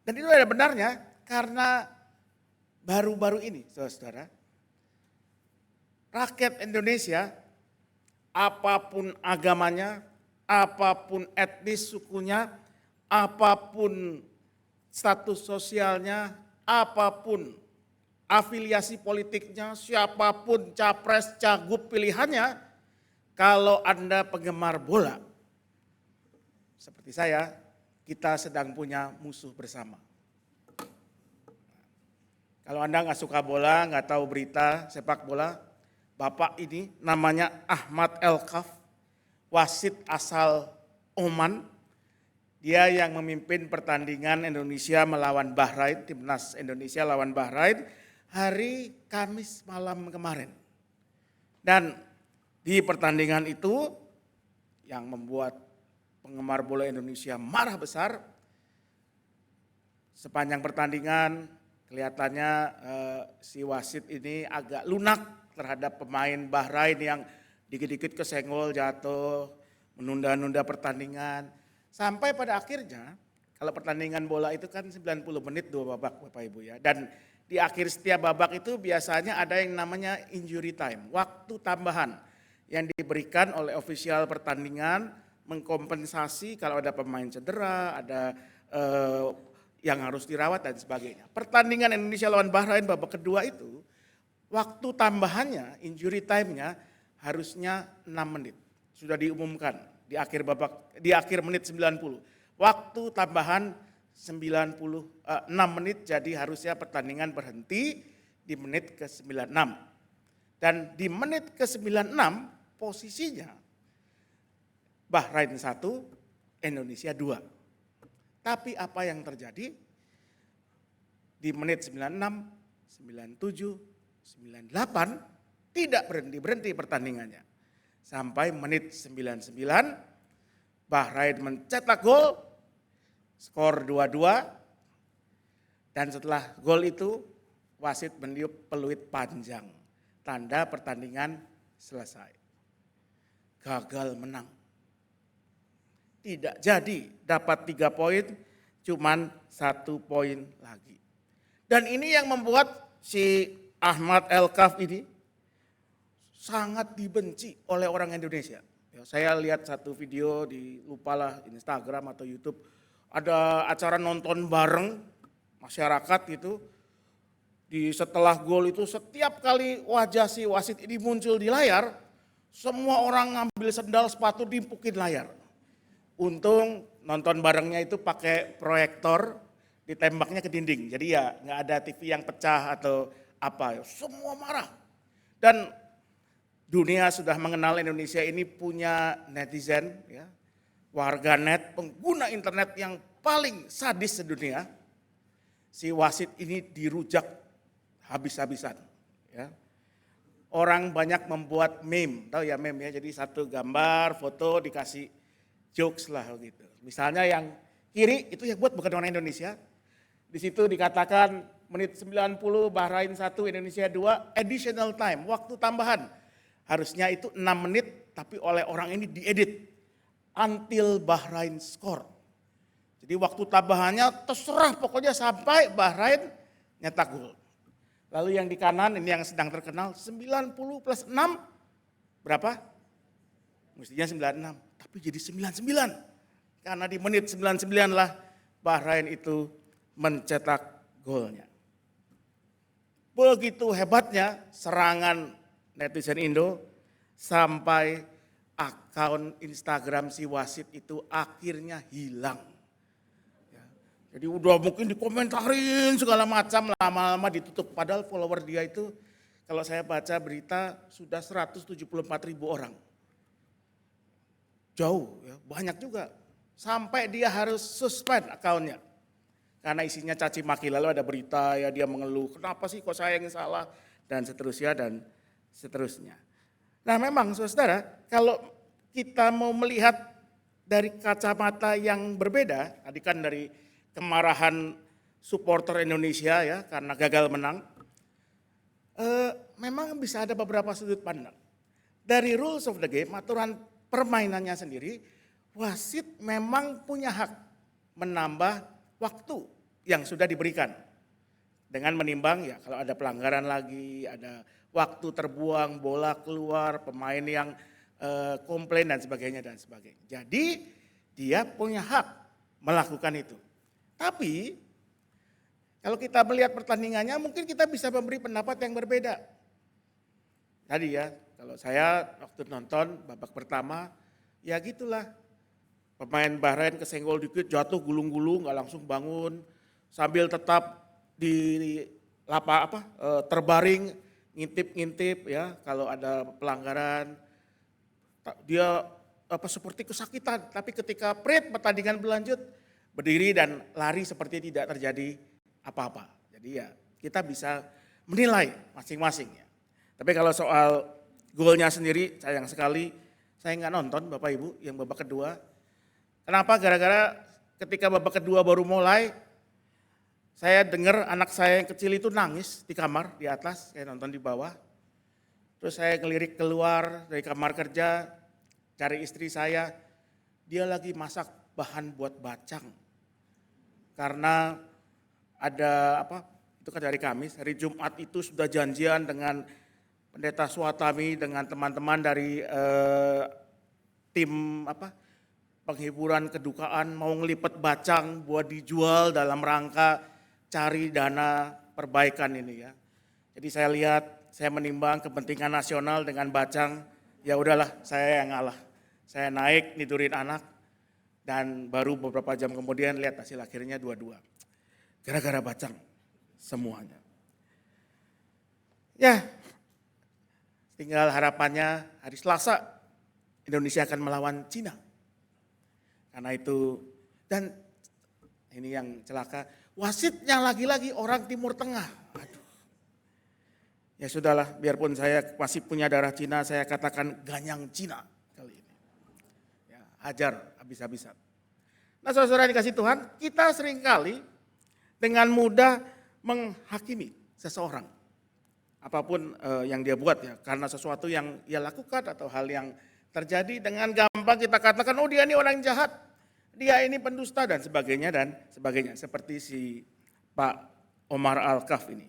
dan itu ada benarnya karena baru-baru ini, saudara, rakyat Indonesia, apapun agamanya, apapun etnis sukunya, apapun status sosialnya, apapun afiliasi politiknya, siapapun capres, cagup pilihannya, kalau Anda penggemar bola, seperti saya, kita sedang punya musuh bersama. Kalau Anda nggak suka bola, nggak tahu berita sepak bola, Bapak ini namanya Ahmad Elkaf, wasit asal Oman. Dia yang memimpin pertandingan Indonesia melawan Bahrain, timnas Indonesia lawan Bahrain, hari Kamis malam kemarin. Dan di pertandingan itu yang membuat penggemar bola Indonesia marah besar, sepanjang pertandingan kelihatannya si wasit ini agak lunak terhadap pemain Bahrain yang dikit-dikit kesenggol jatuh, menunda-nunda pertandingan. Sampai pada akhirnya, kalau pertandingan bola itu kan 90 menit 2 babak Bapak Ibu ya. Dan di akhir setiap babak itu biasanya ada yang namanya injury time, waktu tambahan yang diberikan oleh ofisial pertandingan mengkompensasi kalau ada pemain cedera, ada yang harus dirawat dan sebagainya. Pertandingan Indonesia lawan Bahrain babak kedua itu, waktu tambahannya, injury time-nya harusnya 6 menit. Sudah diumumkan di akhir menit 90. Waktu tambahan 6 menit, jadi harusnya pertandingan berhenti di menit ke-96. Dan di menit ke-96 posisinya Bahrain 1, Indonesia 2. Tapi apa yang terjadi? Di menit 96, 97, 98 tidak berhenti pertandingannya. Sampai menit 99 Bahrain mencetak gol, skor 2-2, dan setelah gol itu wasit meniup peluit panjang, tanda pertandingan selesai. Gagal menang. Tidak jadi dapat 3 poin, cuman 1 poin lagi. Dan ini yang membuat si Ahmad Elkaf ini sangat dibenci oleh orang Indonesia. Ya, saya lihat satu video di lupalah Instagram atau YouTube, ada acara nonton bareng masyarakat gitu. Setelah gol itu setiap kali wajah si wasit ini muncul di layar, semua orang ngambil sendal sepatu dimpukin layar. Untung nonton barengnya itu pakai proyektor, ditembaknya ke dinding. Jadi ya nggak ada TV yang pecah atau apa, semua marah. Dan dunia sudah mengenal Indonesia ini punya netizen, ya, warganet, pengguna internet yang paling sadis sedunia. Si wasit ini dirujak habis-habisan. Ya. Orang banyak membuat meme, tahu ya meme ya, jadi satu gambar, foto dikasih jokes lah gitu. Misalnya yang kiri itu yang buat bukan orang Indonesia. Di situ dikatakan menit 90 Bahrain 1 Indonesia 2 additional time, waktu tambahan. Harusnya itu 6 menit tapi oleh orang ini diedit until Bahrain score. Jadi waktu tambahannya terserah pokoknya sampai Bahrain nyetak gol. Lalu yang di kanan ini yang sedang terkenal 90 plus 6 berapa? Mestinya 96 tapi jadi 99. Karena di menit 99 lah Bahrain itu mencetak golnya. Begitu hebatnya serangan netizen Indo sampai akun Instagram si wasit itu akhirnya hilang. Ya, jadi udah mungkin dikomentarin segala macam, lama-lama ditutup. Padahal follower dia itu kalau saya baca berita sudah 174.000 orang. Jauh, ya, banyak juga. Sampai dia harus suspend akunnya. Karena isinya caci maki, lalu ada berita ya dia mengeluh, kenapa sih kok saya yang salah, dan seterusnya. Nah memang saudara, kalau kita mau melihat dari kacamata yang berbeda, tadi kan dari kemarahan supporter Indonesia ya karena gagal menang, memang bisa ada beberapa sudut pandang. Dari rules of the game, aturan permainannya sendiri, wasit memang punya hak menambah waktu yang sudah diberikan. Dengan menimbang ya kalau ada pelanggaran lagi, ada waktu terbuang, bola keluar, pemain yang komplain dan sebagainya. Jadi dia punya hak melakukan itu. Tapi kalau kita melihat pertandingannya mungkin kita bisa memberi pendapat yang berbeda. Tadi ya, kalau saya waktu nonton babak pertama, ya gitulah. Pemain Bahrain kesenggol dikit, jatuh gulung-gulung, nggak langsung bangun. Sambil tetap terbaring, ngintip-ngintip ya kalau ada pelanggaran. Dia seperti kesakitan, tapi ketika pertandingan berlanjut, berdiri dan lari seperti tidak terjadi apa-apa. Jadi ya kita bisa menilai masing-masing ya. Tapi kalau soal golnya sendiri sayang sekali saya nggak nonton Bapak Ibu yang babak kedua. Kenapa? Gara-gara ketika babak kedua baru mulai saya dengar anak saya yang kecil itu nangis di kamar di atas, saya nonton di bawah. Terus saya ngelirik keluar dari kamar kerja cari istri saya, dia lagi masak bahan buat bacang. Karena ada itu kan hari Kamis, hari Jumat itu sudah janjian dengan Pendeta Suatami dengan teman-teman dari tim penghiburan kedukaan mau ngelipet bacang buat dijual dalam rangka cari dana perbaikan ini ya. Jadi saya lihat, saya menimbang kepentingan nasional dengan bacang, ya udahlah saya yang ngalah. Saya naik nidurin anak dan baru beberapa jam kemudian lihat hasil akhirnya 2-2. Gara-gara bacang semuanya. Ya, tinggal harapannya hari Selasa Indonesia akan melawan Cina. Karena itu, dan ini yang celaka, wasitnya lagi-lagi orang Timur Tengah. Aduh. Ya sudahlah, biarpun saya masih punya darah Cina, saya katakan ganyang Cina kali ini. Ya, hajar habis-habisan. Nah saudara dikasih Tuhan, kita seringkali dengan mudah menghakimi seseorang. Apapun yang dia buat ya, karena sesuatu yang ia lakukan atau hal yang terjadi dengan gampang kita katakan, oh dia ini orang jahat, dia ini pendusta dan sebagainya. Seperti si Pak Omar Al-Kaf ini.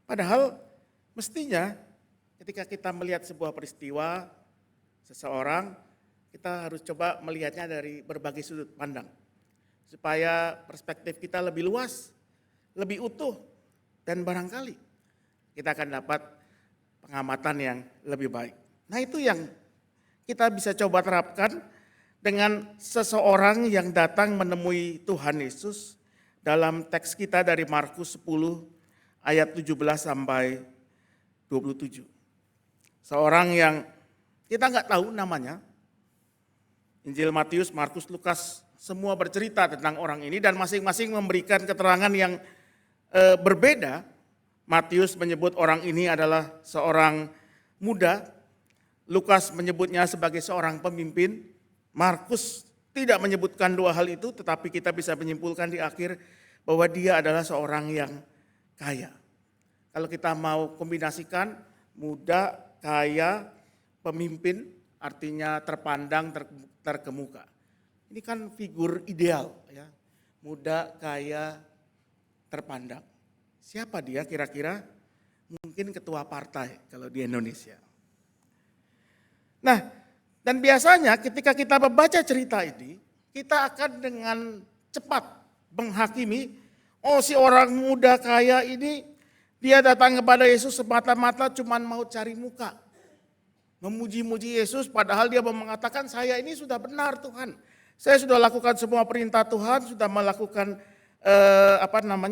Padahal mestinya ketika kita melihat sebuah peristiwa seseorang, kita harus coba melihatnya dari berbagai sudut pandang. Supaya perspektif kita lebih luas, lebih utuh, dan barangkali kita akan dapat pengamatan yang lebih baik. Nah itu yang kita bisa coba terapkan dengan seseorang yang datang menemui Tuhan Yesus dalam teks kita dari Markus 10 ayat 17 sampai 27. Seorang yang kita nggak tahu namanya. Injil Matius, Markus, Lukas semua bercerita tentang orang ini dan masing-masing memberikan keterangan yang berbeda. Matius menyebut orang ini adalah seorang muda. Lukas menyebutnya sebagai seorang pemimpin. Markus tidak menyebutkan dua hal itu, tetapi kita bisa menyimpulkan di akhir bahwa dia adalah seorang yang kaya. Kalau kita mau kombinasikan muda, kaya, pemimpin, artinya terpandang, terkemuka. Ini kan figur ideal ya. Muda, kaya, terpandang. Siapa dia kira-kira? Mungkin ketua partai kalau di Indonesia. Nah, dan biasanya ketika kita membaca cerita ini, kita akan dengan cepat menghakimi, oh si orang muda kaya ini, dia datang kepada Yesus semata-mata cuma mau cari muka. Memuji-muji Yesus padahal dia mengatakan saya ini sudah benar Tuhan. Saya sudah lakukan semua perintah Tuhan, sudah melakukan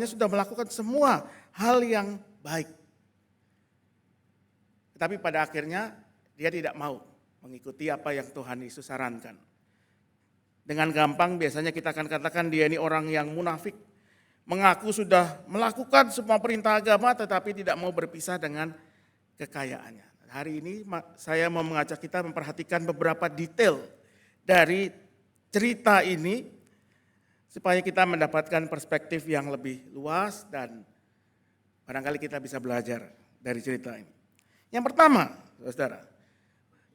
sudah melakukan semua hal yang baik. Tetapi pada akhirnya dia tidak mau mengikuti apa yang Tuhan Yesus sarankan. Dengan gampang biasanya kita akan katakan dia ini orang yang munafik. Mengaku sudah melakukan semua perintah agama tetapi tidak mau berpisah dengan kekayaannya. Hari ini saya mau mengajak kita memperhatikan beberapa detail dari cerita ini supaya kita mendapatkan perspektif yang lebih luas dan barangkali kita bisa belajar dari cerita ini. Yang pertama, saudara,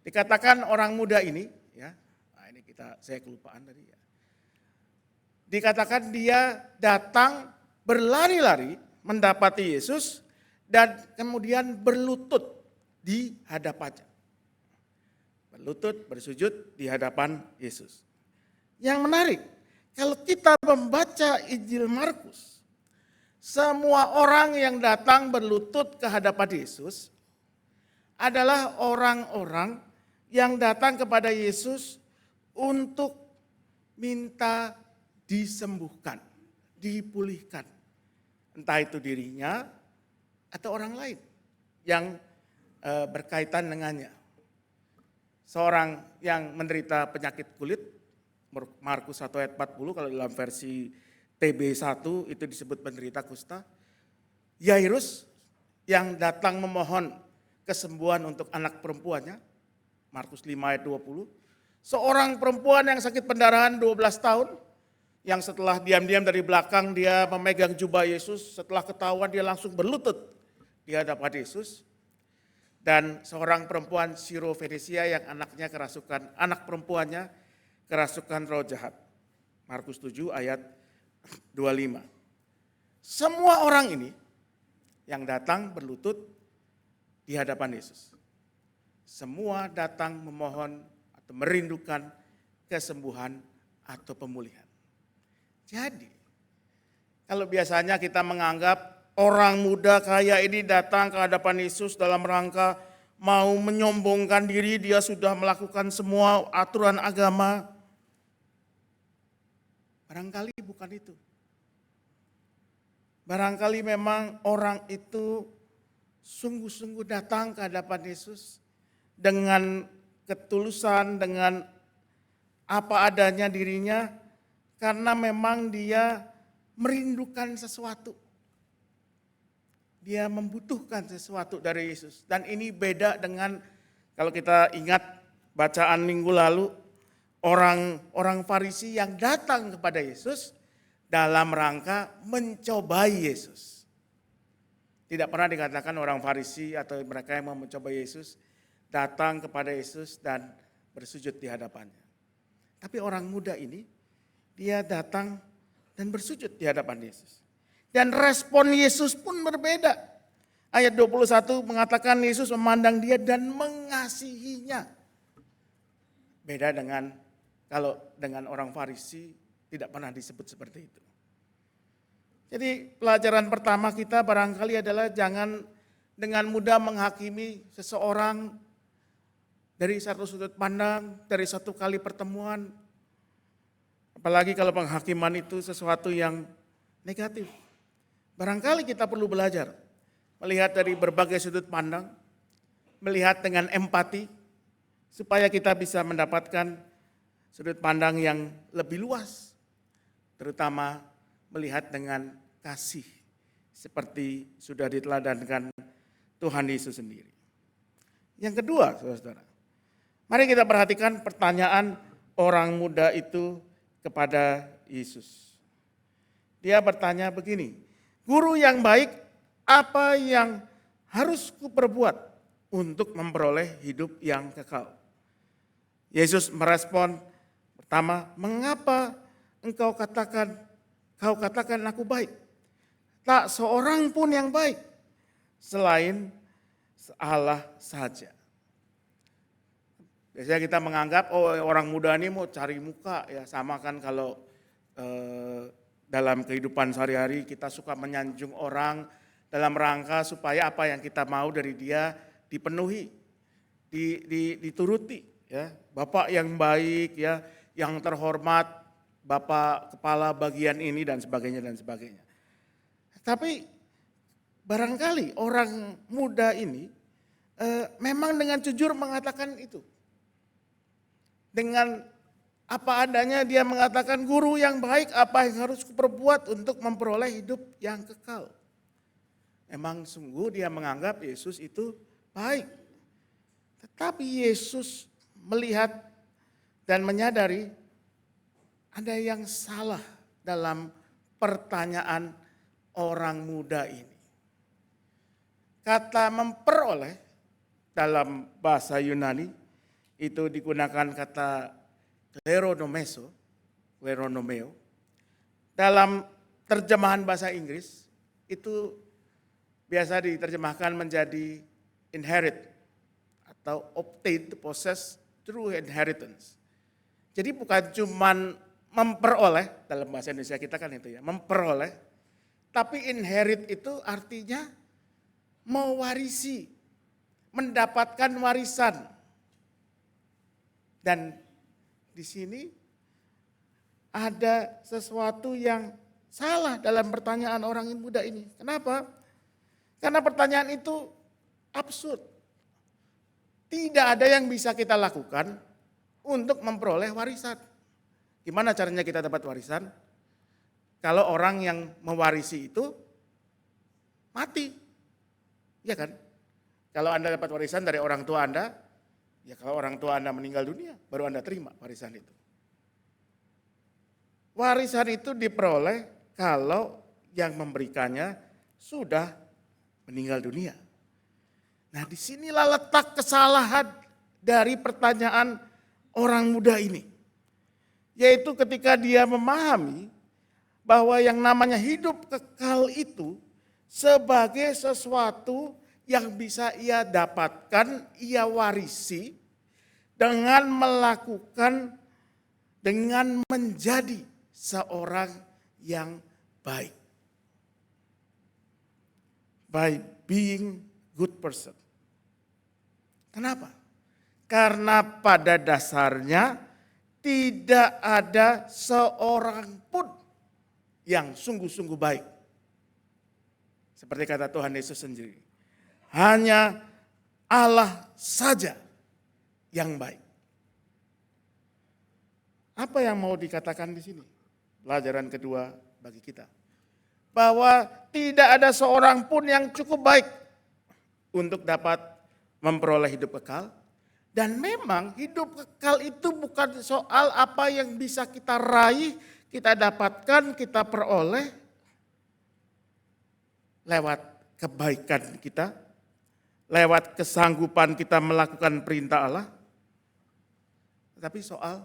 dikatakan orang muda ini, ya, nah ini saya kelupaan tadi ya. Dikatakan dia datang berlari-lari mendapati Yesus dan kemudian berlutut di hadapannya. Berlutut, bersujud di hadapan Yesus. Yang menarik, kalau kita membaca Injil Markus, semua orang yang datang berlutut ke hadapan Yesus adalah orang-orang yang datang kepada Yesus untuk minta disembuhkan, dipulihkan. Entah itu dirinya atau orang lain yang berkaitan dengannya. Seorang yang menderita penyakit kulit, Markus 1 ayat 40, kalau dalam versi TB1 itu disebut penderita kusta. Yairus yang datang memohon kesembuhan untuk anak perempuannya, Markus 5 ayat 20. Seorang perempuan yang sakit pendarahan 12 tahun, yang setelah diam-diam dari belakang dia memegang jubah Yesus, setelah ketahuan dia langsung berlutut di hadapan Yesus. Dan seorang perempuan Siro-Fenisia yang anak perempuannya kerasukan roh jahat. Markus 7 ayat 25. Semua orang ini yang datang berlutut di hadapan Yesus. Semua datang memohon atau merindukan kesembuhan atau pemulihan. Jadi, kalau biasanya kita menganggap orang muda kaya ini datang ke hadapan Yesus dalam rangka mau menyombongkan diri, dia sudah melakukan semua aturan agama. Barangkali bukan itu. Barangkali memang orang itu sungguh-sungguh datang ke hadapan Yesus dengan ketulusan, dengan apa adanya dirinya, karena memang dia merindukan sesuatu. Dia membutuhkan sesuatu dari Yesus. Dan ini beda dengan kalau kita ingat bacaan minggu lalu, orang Farisi yang datang kepada Yesus dalam rangka mencobai Yesus. Tidak pernah dikatakan orang Farisi atau mereka yang mau mencobai Yesus datang kepada Yesus dan bersujud di hadapannya. Tapi orang muda ini, dia datang dan bersujud di hadapan Yesus. Dan respon Yesus pun berbeda. Ayat 21 mengatakan Yesus memandang dia dan mengasihinya. Beda dengan kalau dengan orang Farisi tidak pernah disebut seperti itu. Jadi pelajaran pertama kita barangkali adalah jangan dengan mudah menghakimi seseorang dari satu sudut pandang, dari satu kali pertemuan. Apalagi kalau penghakiman itu sesuatu yang negatif. Barangkali kita perlu belajar, melihat dari berbagai sudut pandang, melihat dengan empati, supaya kita bisa mendapatkan sudut pandang yang lebih luas, terutama melihat dengan kasih, seperti sudah diteladankan Tuhan Yesus sendiri. Yang kedua, saudara, mari kita perhatikan pertanyaan orang muda itu kepada Yesus. Dia bertanya begini, "Guru yang baik, apa yang harus kuperbuat untuk memperoleh hidup yang kekal?" Yesus merespon, pertama, "Mengapa kau katakan aku baik? Tak seorang pun yang baik selain Allah saja." Biasanya kita menganggap orang muda ini mau cari muka, ya sama kan kalau dalam kehidupan sehari-hari kita suka menyanjung orang dalam rangka supaya apa yang kita mau dari dia dipenuhi, dituruti, ya. Bapak yang baik, ya, yang terhormat, Bapak kepala bagian ini dan sebagainya dan sebagainya. Tapi barangkali orang muda ini memang dengan jujur mengatakan itu. Dengan apa adanya dia mengatakan, "Guru yang baik, apa yang harus kuperbuat untuk memperoleh hidup yang kekal?" Memang sungguh dia menganggap Yesus itu baik. Tetapi Yesus melihat dan menyadari ada yang salah dalam pertanyaan orang muda ini. Kata memperoleh dalam bahasa Yunani itu digunakan kata kleronomeo. Dalam terjemahan bahasa Inggris itu biasa diterjemahkan menjadi inherit atau obtain, possess through inheritance. Jadi bukan cuman memperoleh, dalam bahasa Indonesia kita kan itu ya, memperoleh, tapi inherit itu artinya mewarisi, mendapatkan warisan. Dan di sini ada sesuatu yang salah dalam pertanyaan orang muda ini. Kenapa? Karena pertanyaan itu absurd. Tidak ada yang bisa kita lakukan untuk memperoleh warisan. Gimana caranya kita dapat warisan? Kalau orang yang mewarisi itu mati. Ya kan? Kalau Anda dapat warisan dari orang tua Anda, ya kalau orang tua Anda meninggal dunia, baru Anda terima warisan itu. Warisan itu diperoleh kalau yang memberikannya sudah meninggal dunia. Nah, disinilah letak kesalahan dari pertanyaan orang muda ini. Yaitu ketika dia memahami bahwa yang namanya hidup kekal itu sebagai sesuatu yang bisa ia dapatkan, ia warisi dengan melakukan, dengan menjadi seorang yang baik. By being good person. Kenapa? Karena pada dasarnya tidak ada seorang pun yang sungguh-sungguh baik. Seperti kata Tuhan Yesus sendiri. Hanya Allah saja yang baik. Apa yang mau dikatakan di sini? Pelajaran kedua bagi kita. Bahwa tidak ada seorang pun yang cukup baik untuk dapat memperoleh hidup kekal. Dan memang hidup kekal itu bukan soal apa yang bisa kita raih, kita dapatkan, kita peroleh lewat kebaikan kita, lewat kesanggupan kita melakukan perintah Allah, tetapi soal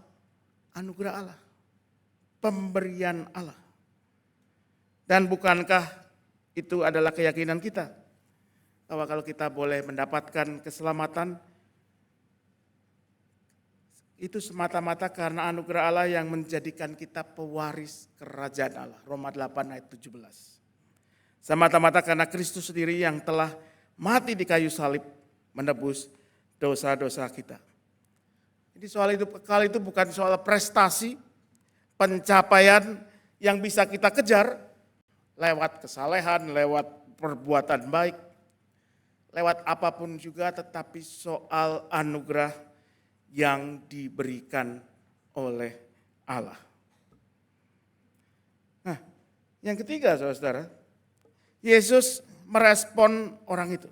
anugerah Allah, pemberian Allah. Dan bukankah itu adalah keyakinan kita, bahwa kalau kita boleh mendapatkan keselamatan, itu semata-mata karena anugerah Allah yang menjadikan kita pewaris kerajaan Allah. Roma 8 ayat 17. Semata-mata karena Kristus sendiri yang telah mati di kayu salib menebus dosa-dosa kita. Jadi soal hidup kekal itu bukan soal prestasi, pencapaian yang bisa kita kejar lewat kesalehan, lewat perbuatan baik, lewat apapun juga, tetapi soal anugerah yang diberikan oleh Allah. Nah, yang ketiga saudara, Yesus merespon orang itu.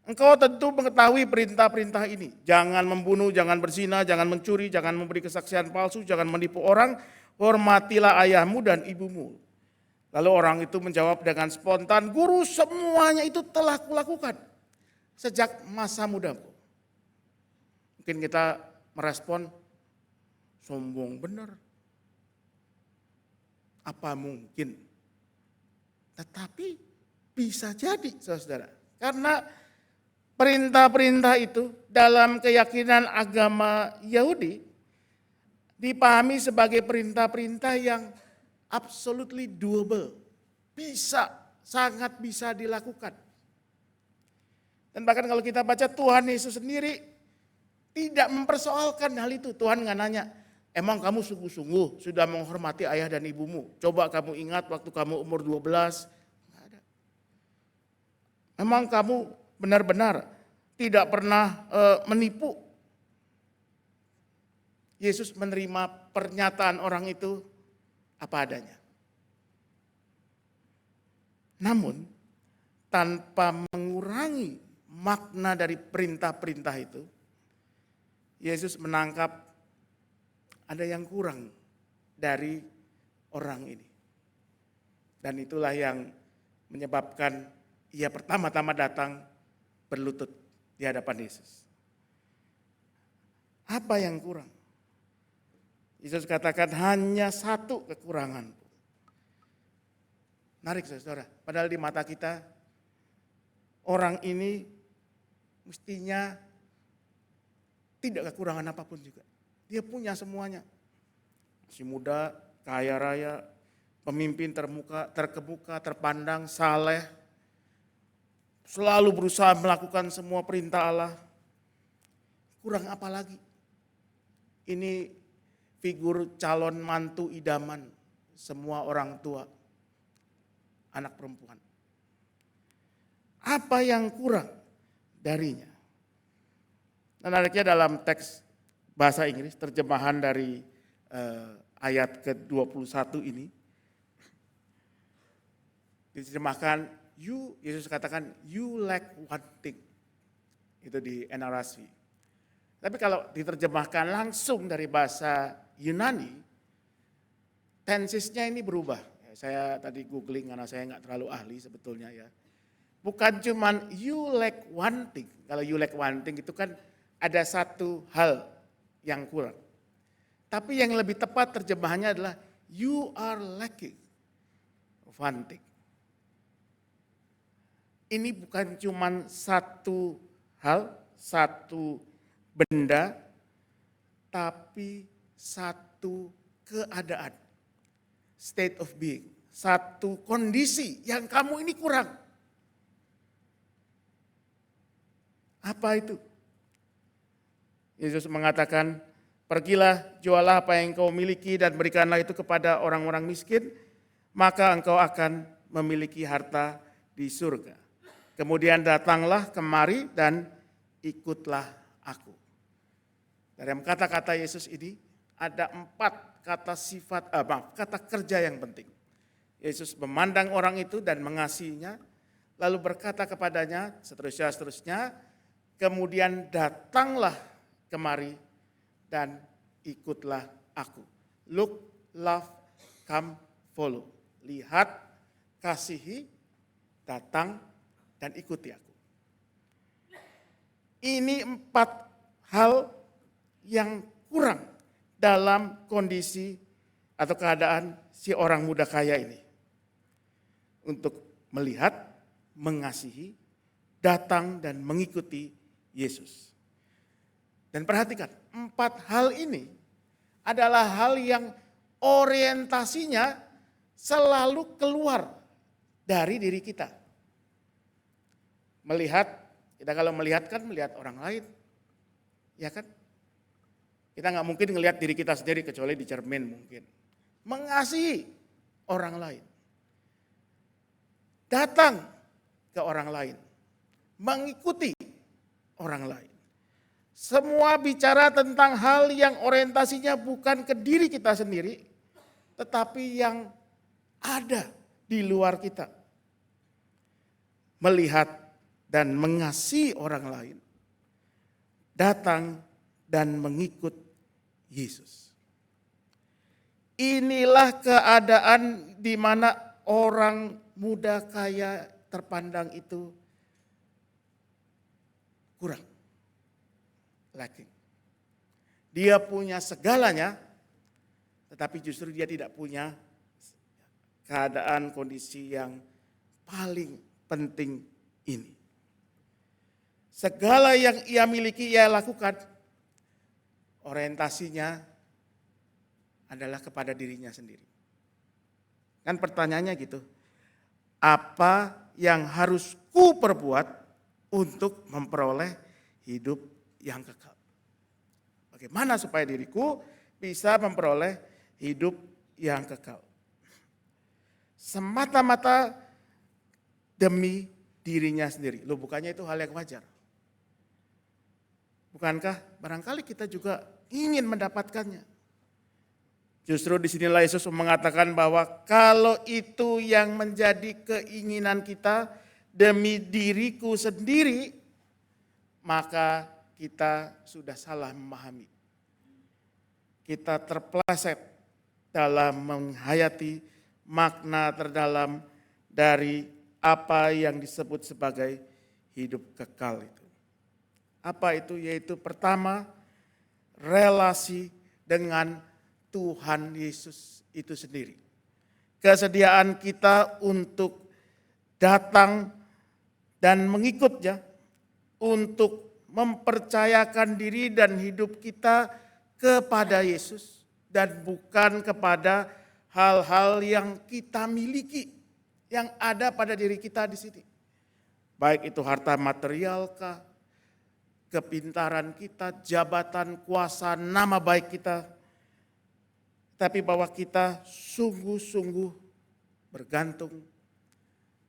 Engkau tentu mengetahui perintah-perintah ini. Jangan membunuh, jangan berzina, jangan mencuri, jangan memberi kesaksian palsu, jangan menipu orang, hormatilah ayahmu dan ibumu. Lalu orang itu menjawab dengan spontan, Guru, semuanya itu telah kulakukan sejak masa mudaku. Mungkin kita merespon, sombong benar. Apa mungkin? Tetapi bisa jadi saudara. Karena perintah-perintah itu dalam keyakinan agama Yahudi dipahami sebagai perintah-perintah yang absolutely doable. Bisa, sangat bisa dilakukan. Dan bahkan kalau kita baca Tuhan Yesus sendiri tidak mempersoalkan hal itu. Tuhan nggak nanya, emang kamu sungguh-sungguh sudah menghormati ayah dan ibumu? Coba kamu ingat waktu kamu umur 12. Nggak ada. Emang kamu benar-benar tidak pernah menipu? Yesus menerima pernyataan orang itu apa adanya. Namun tanpa mengurangi makna dari perintah-perintah itu, Yesus menangkap ada yang kurang dari orang ini. Dan itulah yang menyebabkan ia pertama-tama datang berlutut di hadapan Yesus. Apa yang kurang? Yesus katakan hanya satu kekurangan. Menarik saudara, padahal di mata kita orang ini mestinya tidak kekurangan apapun juga. Dia punya semuanya. Masih muda, kaya raya, pemimpin terkemuka, terpandang, saleh, selalu berusaha melakukan semua perintah Allah. Kurang apa lagi? Ini figur calon mantu idaman semua orang tua, anak perempuan. Apa yang kurang darinya? Menariknya dalam teks bahasa Inggris, terjemahan dari ayat ke-21 ini, diterjemahkan, Yesus katakan, you lack one thing. Itu di NRSV. Tapi kalau diterjemahkan langsung dari bahasa Yunani, tensesnya ini berubah. Saya tadi googling karena saya nggak terlalu ahli sebetulnya ya. Bukan cuman you lack one thing. Kalau you lack one thing itu kan ada satu hal yang kurang. Tapi yang lebih tepat terjemahannya adalah you are lacking one thing. Ini bukan cuman satu hal, satu benda, tapi satu keadaan, state of being, satu kondisi yang kamu ini kurang. Apa itu? Yesus mengatakan, pergilah, jualah apa yang kau miliki dan berikanlah itu kepada orang-orang miskin, maka engkau akan memiliki harta di surga. Kemudian datanglah kemari dan ikutlah aku. Dari kata-kata Yesus ini ada 4 kata kerja yang penting. Yesus memandang orang itu dan mengasihinya, lalu berkata kepadanya seterusnya, kemudian datanglah kemari dan ikutlah aku. Look, love, come, follow. Lihat, kasihi, datang, dan ikuti aku. Ini 4 hal yang kurang dalam kondisi atau keadaan si orang muda kaya ini. Untuk melihat, mengasihi, datang dan mengikuti Yesus. Dan perhatikan, 4 hal ini adalah hal yang orientasinya selalu keluar dari diri kita. Melihat, kita kalau melihat kan melihat orang lain, ya kan? Kita nggak mungkin ngelihat diri kita sendiri kecuali di cermin mungkin. Mengasihi orang lain. Datang ke orang lain. Mengikuti orang lain. Semua bicara tentang hal yang orientasinya bukan ke diri kita sendiri, tetapi yang ada di luar kita. Melihat dan mengasihi orang lain. Datang dan mengikut Yesus. Inilah keadaan di mana orang muda kaya terpandang itu kurang. Lacking. Dia punya segalanya, tetapi justru dia tidak punya keadaan kondisi yang paling penting ini. Segala yang ia miliki ia lakukan, orientasinya adalah kepada dirinya sendiri. Kan pertanyaannya gitu, apa yang harus ku perbuat untuk memperoleh hidup yang kekal? Bagaimana supaya diriku bisa memperoleh hidup yang kekal? Semata-mata demi dirinya sendiri. Loh, bukannya itu hal yang wajar? Bukankah barangkali kita juga ingin mendapatkannya? Justru disinilah Yesus mengatakan bahwa kalau itu yang menjadi keinginan kita demi diriku sendiri, maka kita sudah salah memahami. Kita terpeleset dalam menghayati makna terdalam dari apa yang disebut sebagai hidup kekal itu. Apa itu? Yaitu pertama, relasi dengan Tuhan Yesus itu sendiri. Kesediaan kita untuk datang dan mengikutnya, untuk mempercayakan diri dan hidup kita kepada Yesus dan bukan kepada hal-hal yang kita miliki, yang ada pada diri kita di sini. Baik itu harta material kah, kepintaran kita, jabatan, kuasa, nama baik kita. Tapi bahwa kita sungguh-sungguh bergantung,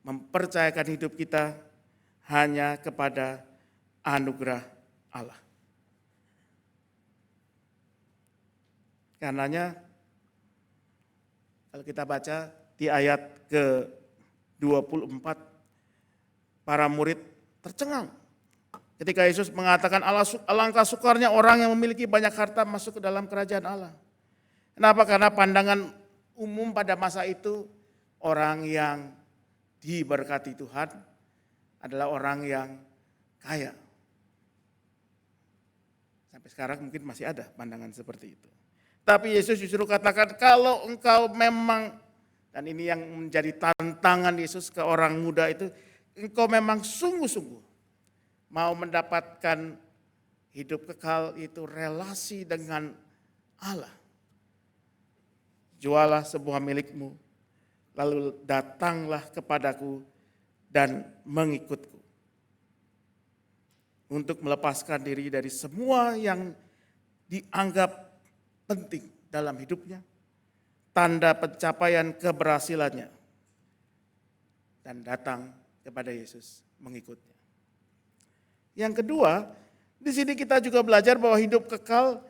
mempercayakan hidup kita hanya kepada anugerah Allah. Karenanya kalau kita baca di ayat ke-24, para murid tercengang ketika Yesus mengatakan alangkah sukarnya orang yang memiliki banyak harta masuk ke dalam kerajaan Allah. Kenapa? Karena pandangan umum pada masa itu orang yang diberkati Tuhan adalah orang yang kaya. Sampai sekarang mungkin masih ada pandangan seperti itu. Tapi Yesus justru katakan kalau engkau memang, dan ini yang menjadi tantangan Yesus ke orang muda itu, engkau memang sungguh-sungguh mau mendapatkan hidup kekal, itu relasi dengan Allah. Jualah sebuah milikmu, lalu datanglah kepadaku dan mengikutku. Untuk melepaskan diri dari semua yang dianggap penting dalam hidupnya, tanda pencapaian keberhasilannya, dan datang kepada Yesus mengikutnya. Yang kedua, di sini kita juga belajar bahwa hidup kekal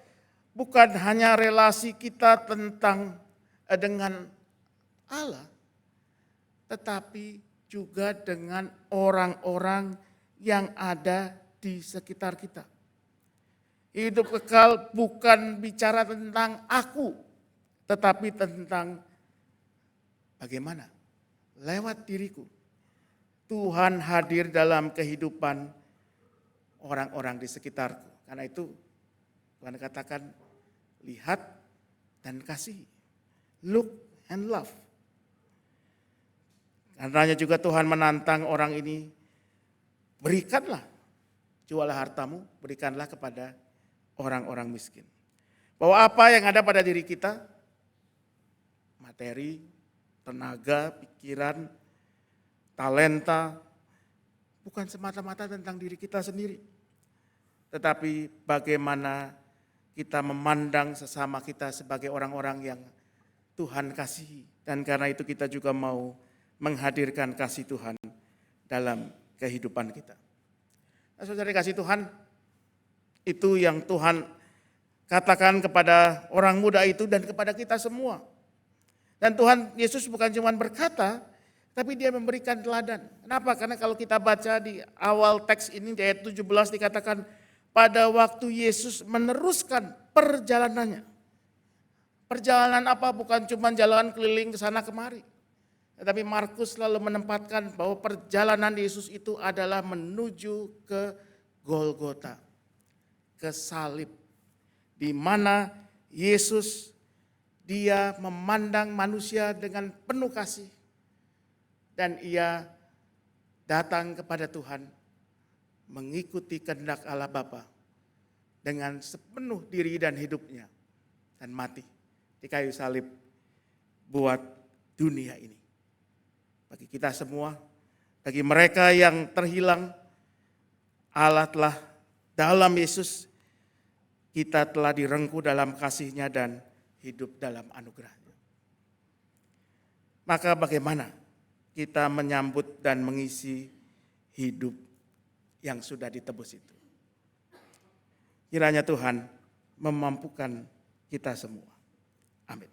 bukan hanya relasi kita dengan Allah, tetapi juga dengan orang-orang yang ada di sekitar kita. Hidup kekal bukan bicara tentang aku, tetapi tentang bagaimana lewat diriku Tuhan hadir dalam kehidupan orang-orang di sekitarku. Karena itu Tuhan katakan, lihat dan kasihi. Look and love. Karenanya juga Tuhan menantang orang ini, berikanlah, jualah hartamu, berikanlah kepada orang-orang miskin. Bahwa apa yang ada pada diri kita, materi, tenaga, pikiran, talenta, bukan semata-mata tentang diri kita sendiri. Tetapi bagaimana kita memandang sesama kita sebagai orang-orang yang Tuhan kasihi. Dan karena itu kita juga mau menghadirkan kasih Tuhan dalam kehidupan kita. Nah, saudara kasih Tuhan, itu yang Tuhan katakan kepada orang muda itu dan kepada kita semua. Dan Tuhan Yesus bukan cuma berkata, tapi dia memberikan teladan. Kenapa? Karena kalau kita baca di awal teks ini di ayat 17 dikatakan, pada waktu Yesus meneruskan perjalanannya. Perjalanan apa? Bukan cuma jalan keliling ke sana kemari. Tetapi Markus selalu menempatkan bahwa perjalanan Yesus itu adalah menuju ke Golgota, ke salib. Di mana Yesus dia memandang manusia dengan penuh kasih. Dan ia datang kepada Tuhan, mengikuti kehendak Allah Bapa dengan sepenuh diri dan hidupnya. Dan mati di kayu salib buat dunia ini. Bagi kita semua, bagi mereka yang terhilang, Allah telah dalam Yesus, kita telah direngkuh dalam kasih-Nya dan hidup dalam anugerah-Nya. Maka bagaimana kita menyambut dan mengisi hidup yang sudah ditebus itu? Kiranya Tuhan memampukan kita semua. Amin.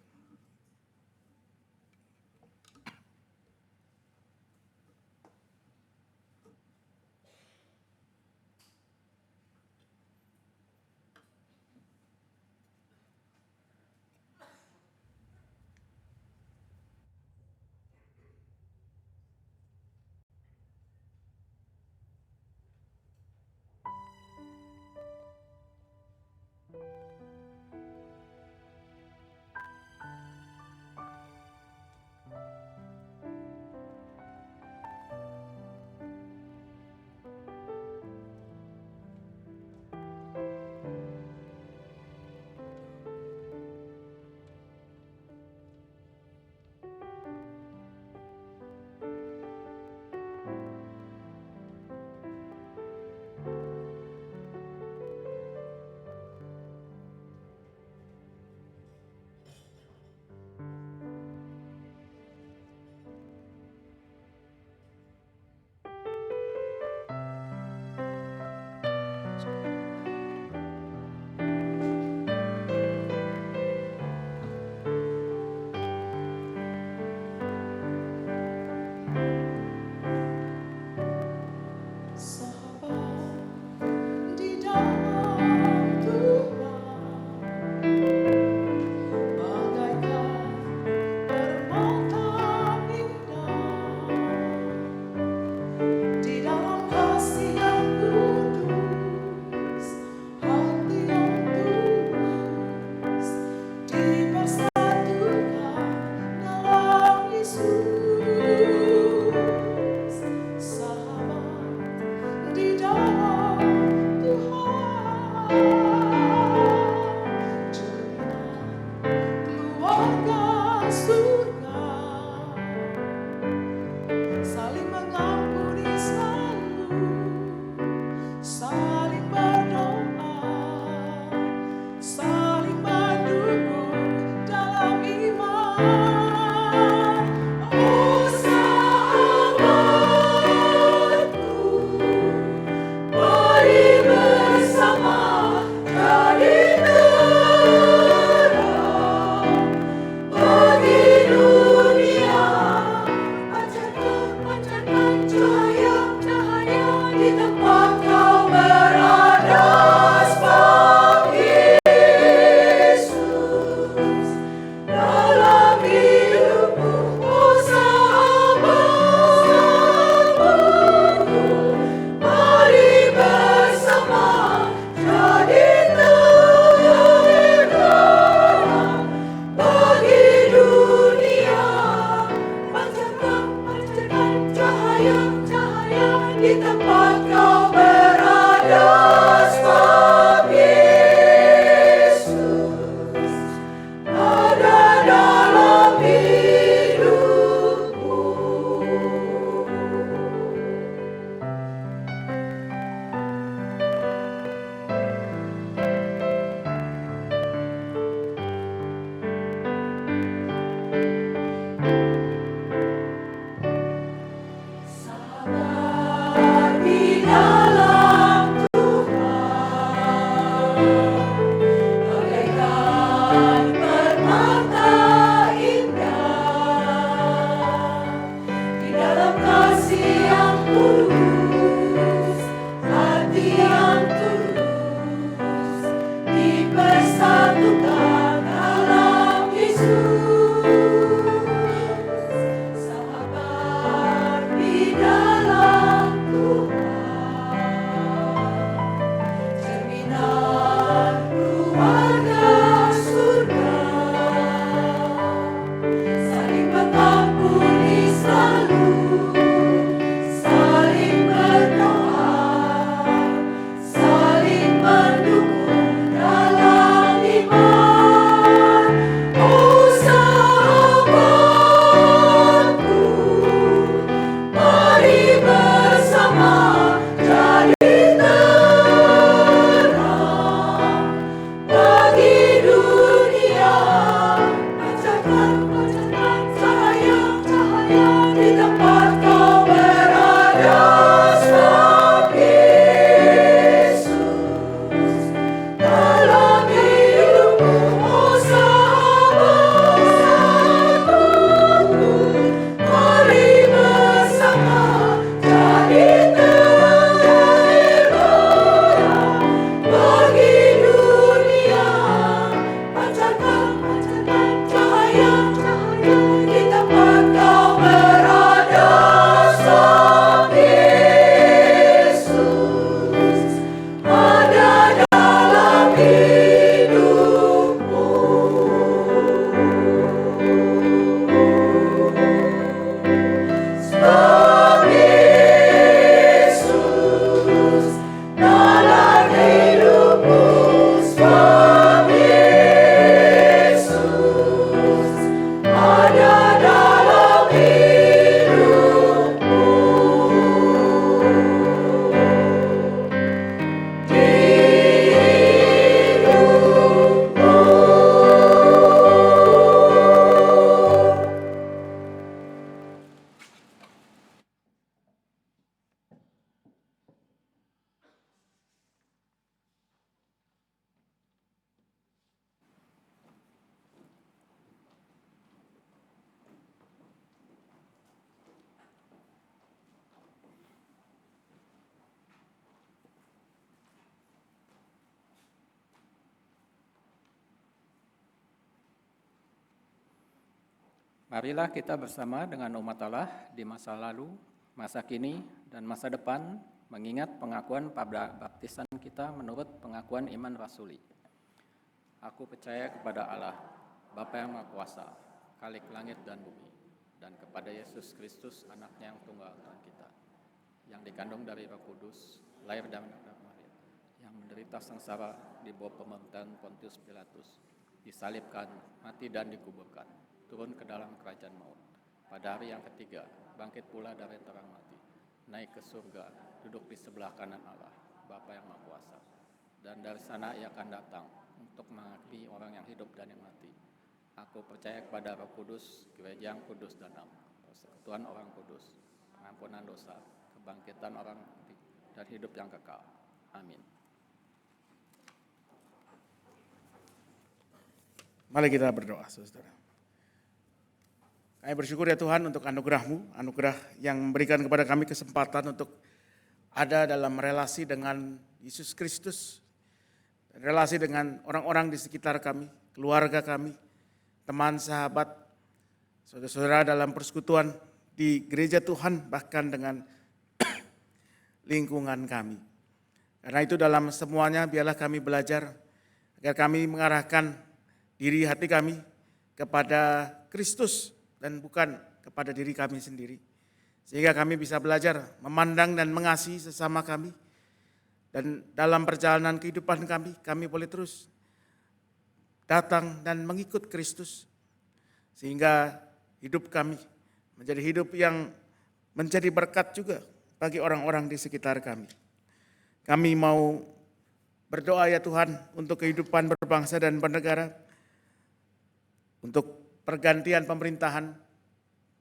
Marilah kita bersama dengan umat Allah di masa lalu, masa kini, dan masa depan mengingat pengakuan baptisan kita menurut pengakuan iman rasuli. Aku percaya kepada Allah, Bapa yang Maha Kuasa, Khalik langit dan bumi, dan kepada Yesus Kristus, anaknya yang tunggal Tuhan kita, yang dikandung dari Roh Kudus, lahir dari Maria, yang menderita sengsara di bawah pemerintahan Pontius Pilatus, disalibkan, mati dan dikuburkan, turun ke dalam kerajaan maut. Pada hari yang ketiga, bangkit pula dari antara mati, naik ke surga, duduk di sebelah kanan Allah, Bapa yang Maha Kuasa. Dan dari sana ia akan datang untuk menghakimi orang yang hidup dan yang mati. Aku percaya kepada Roh Kudus, gereja yang kudus dan am, persekutuan orang kudus, pengampunan dosa, kebangkitan orang mati, dan hidup yang kekal. Amin. Mari kita berdoa, saudara. Kami bersyukur ya Tuhan untuk anugerah-Mu, anugerah yang memberikan kepada kami kesempatan untuk ada dalam relasi dengan Yesus Kristus, relasi dengan orang-orang di sekitar kami, keluarga kami, teman, sahabat, saudara-saudara dalam persekutuan di gereja Tuhan, bahkan dengan lingkungan kami. Karena itu dalam semuanya biarlah kami belajar agar kami mengarahkan diri hati kami kepada Kristus dan bukan kepada diri kami sendiri. Sehingga kami bisa belajar memandang dan mengasihi sesama kami. Dan dalam perjalanan kehidupan kami boleh terus datang dan mengikut Kristus. Sehingga hidup kami menjadi hidup yang menjadi berkat juga bagi orang-orang di sekitar kami. Kami mau berdoa ya Tuhan untuk kehidupan berbangsa dan bernegara, untuk pergantian pemerintahan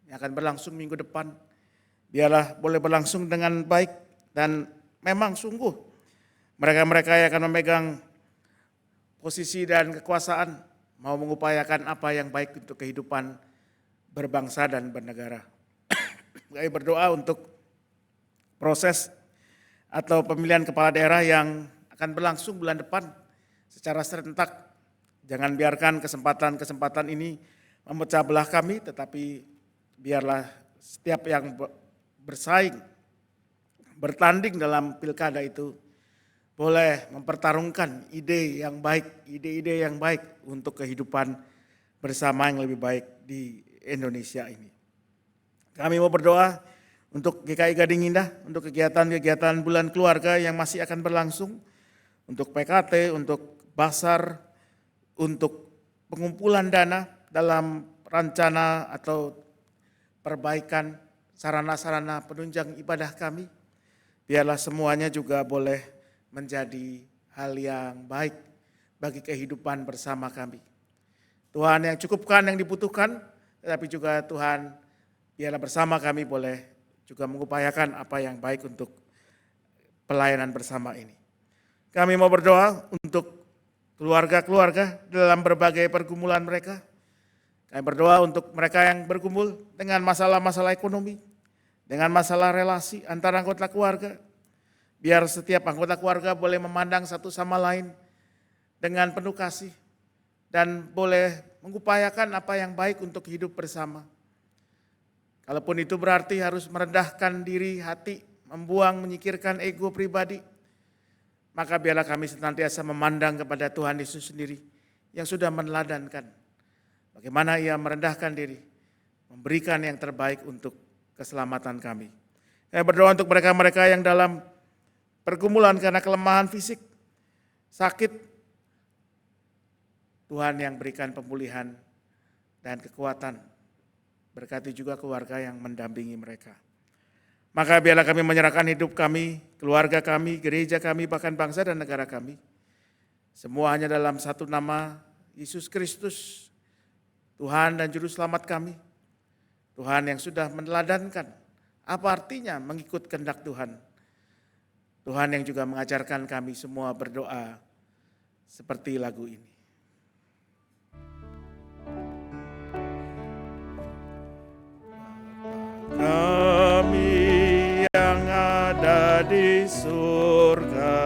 yang akan berlangsung minggu depan. Biarlah boleh berlangsung dengan baik dan memang sungguh mereka-mereka yang akan memegang posisi dan kekuasaan mau mengupayakan apa yang baik untuk kehidupan berbangsa dan bernegara. Kami berdoa untuk proses atau pemilihan kepala daerah yang akan berlangsung bulan depan secara serentak. Jangan biarkan kesempatan-kesempatan ini memecah belah kami, tetapi biarlah setiap yang bersaing, bertanding dalam pilkada itu boleh mempertarungkan ide yang baik untuk kehidupan bersama yang lebih baik di Indonesia ini. Kami mau berdoa untuk GKI Gading Indah, untuk kegiatan-kegiatan bulan keluarga yang masih akan berlangsung, untuk PKT, untuk basar, untuk pengumpulan dana dalam rencana atau perbaikan sarana-sarana penunjang ibadah kami. Biarlah semuanya juga boleh menjadi hal yang baik bagi kehidupan bersama kami. Tuhan yang cukupkan yang dibutuhkan, tetapi juga Tuhan biarlah bersama kami boleh juga mengupayakan apa yang baik untuk pelayanan bersama ini. Kami mau berdoa untuk keluarga-keluarga dalam berbagai pergumulan mereka. Kami berdoa untuk mereka yang bergumul dengan masalah-masalah ekonomi, dengan masalah relasi antara anggota keluarga. Biar setiap anggota keluarga boleh memandang satu sama lain dengan penuh kasih dan boleh mengupayakan apa yang baik untuk hidup bersama. Kalaupun itu berarti harus merendahkan diri, hati, membuang, menyingkirkan ego pribadi, maka biarlah kami senantiasa memandang kepada Tuhan Yesus sendiri yang sudah meneladankan bagaimana Ia merendahkan diri, memberikan yang terbaik untuk keselamatan kami. Saya berdoa untuk mereka-mereka yang dalam pergumulan karena kelemahan fisik, sakit, Tuhan yang berikan pemulihan dan kekuatan. Berkati juga keluarga yang mendampingi mereka. Maka biarlah kami menyerahkan hidup kami, keluarga kami, gereja kami, bahkan bangsa dan negara kami. Semua hanya dalam satu nama, Yesus Kristus, Tuhan dan Juru Selamat kami. Tuhan yang sudah meneladankan apa artinya mengikut kehendak Tuhan. Tuhan yang juga mengajarkan kami semua berdoa seperti lagu ini. Kami yang ada di surga,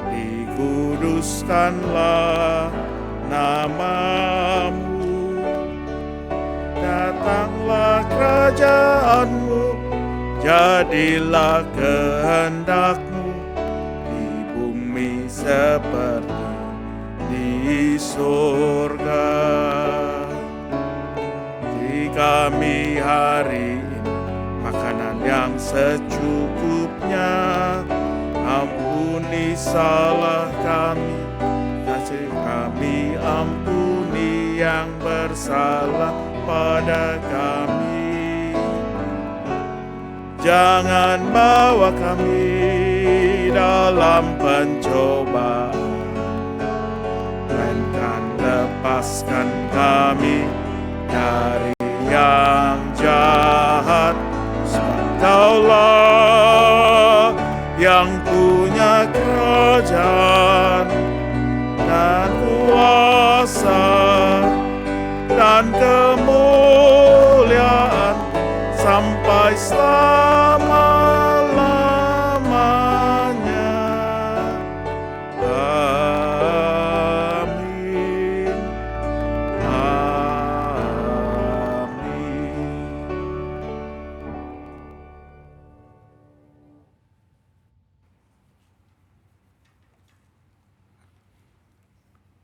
dikuduskanlah nama-Mu, firman-Mu, jadilah kehendak-Mu di bumi seperti di surga. Beri kami hari ini makanan yang secukupnya, ampuni salah kami, kasih kami ampuni yang bersalah pada kami. Jangan bawa kami dalam pencobaan, melainkan lepaskan kami dari yang jahat. Sebab Kaulah yang punya kerajaan dan kuasa dan kemuliaan sampai selama-lamanya. Amin. Amin.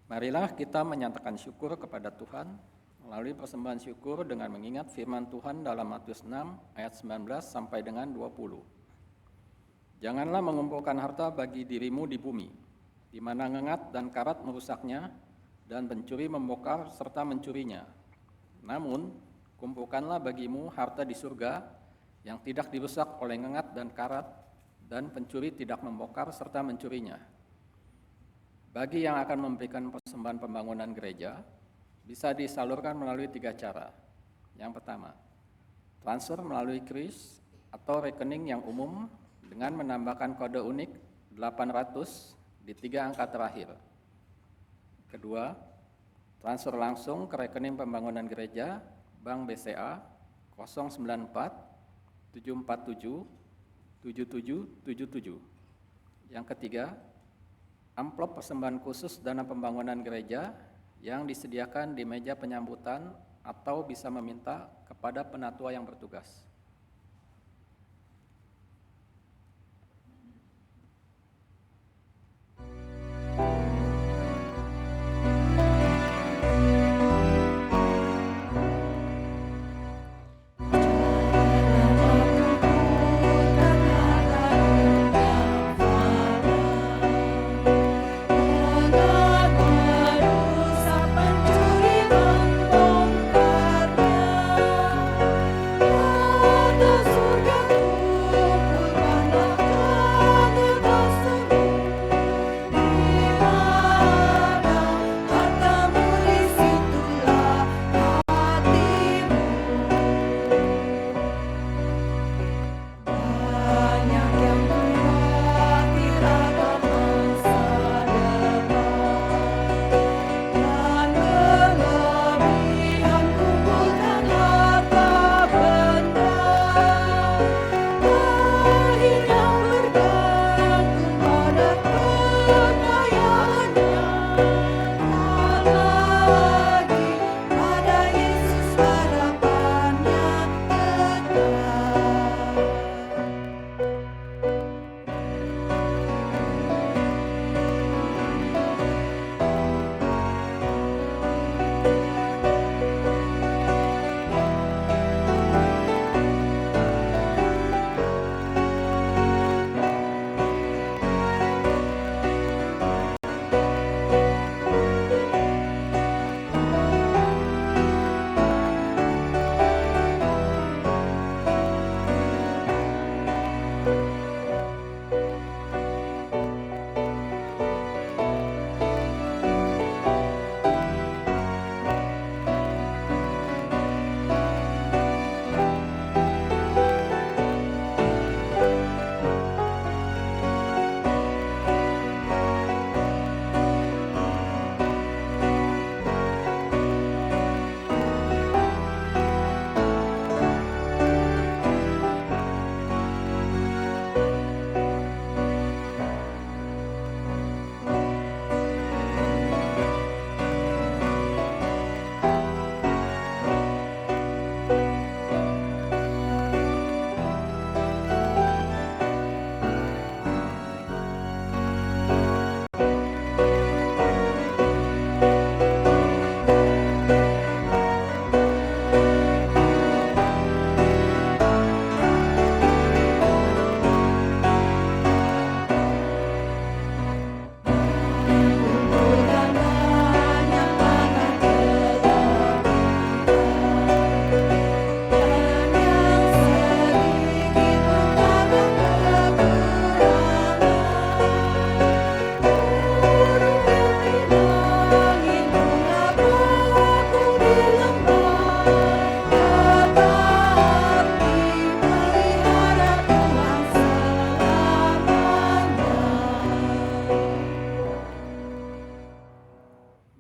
Marilah kita menyatakan syukur kepada Tuhan melalui persembahan syukur dengan mengingat firman Tuhan dalam Matius 6 ayat 19 sampai dengan 20. Janganlah mengumpulkan harta bagi dirimu di bumi, di mana ngengat dan karat merusaknya, dan pencuri membongkar serta mencurinya. Namun, kumpulkanlah bagimu harta di surga yang tidak dirusak oleh ngengat dan karat, dan pencuri tidak membongkar serta mencurinya. Bagi yang akan memberikan persembahan pembangunan gereja, bisa disalurkan melalui 3 cara. Yang pertama, transfer melalui kris atau rekening yang umum dengan menambahkan kode unik 800 di 3 angka terakhir. Kedua, transfer langsung ke rekening pembangunan gereja Bank BCA 094 747 7777. Yang ketiga, amplop persembahan khusus dana pembangunan gereja yang disediakan di meja penyambutan atau bisa meminta kepada penatua yang bertugas. Pencuri membongkarnya.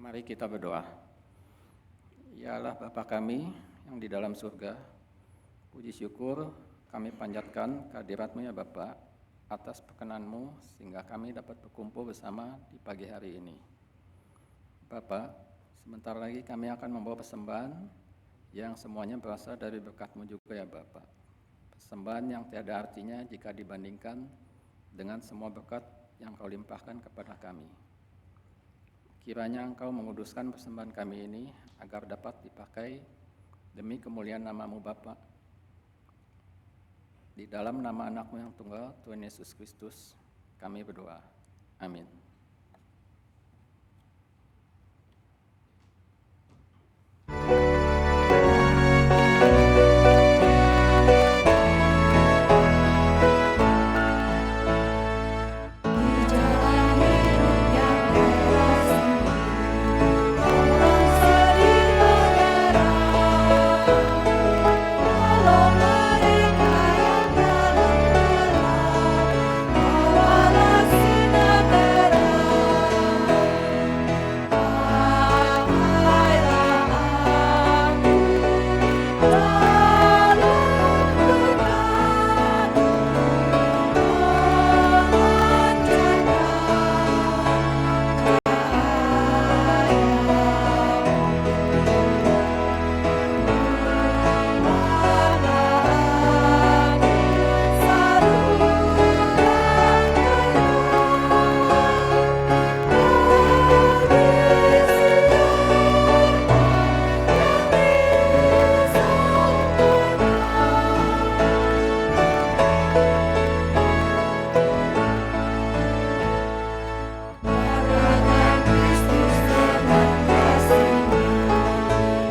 Mari kita berdoa. Ya Allah Bapa kami yang di dalam surga, puji syukur kami panjatkan kehadirat-Mu ya Bapa atas perkenan-Mu sehingga kami dapat berkumpul bersama di pagi hari ini. Bapa, sebentar lagi kami akan membawa persembahan yang semuanya berasal dari berkat-Mu juga ya Bapa. Persembahan yang tiada artinya jika dibandingkan dengan semua berkat yang Kau limpahkan kepada kami. Kiranya Engkau menguduskan persembahan kami ini agar dapat dipakai demi kemuliaan nama-Mu Bapa. Di dalam nama anak-Mu yang tunggal, Tuhan Yesus Kristus, kami berdoa. Amin.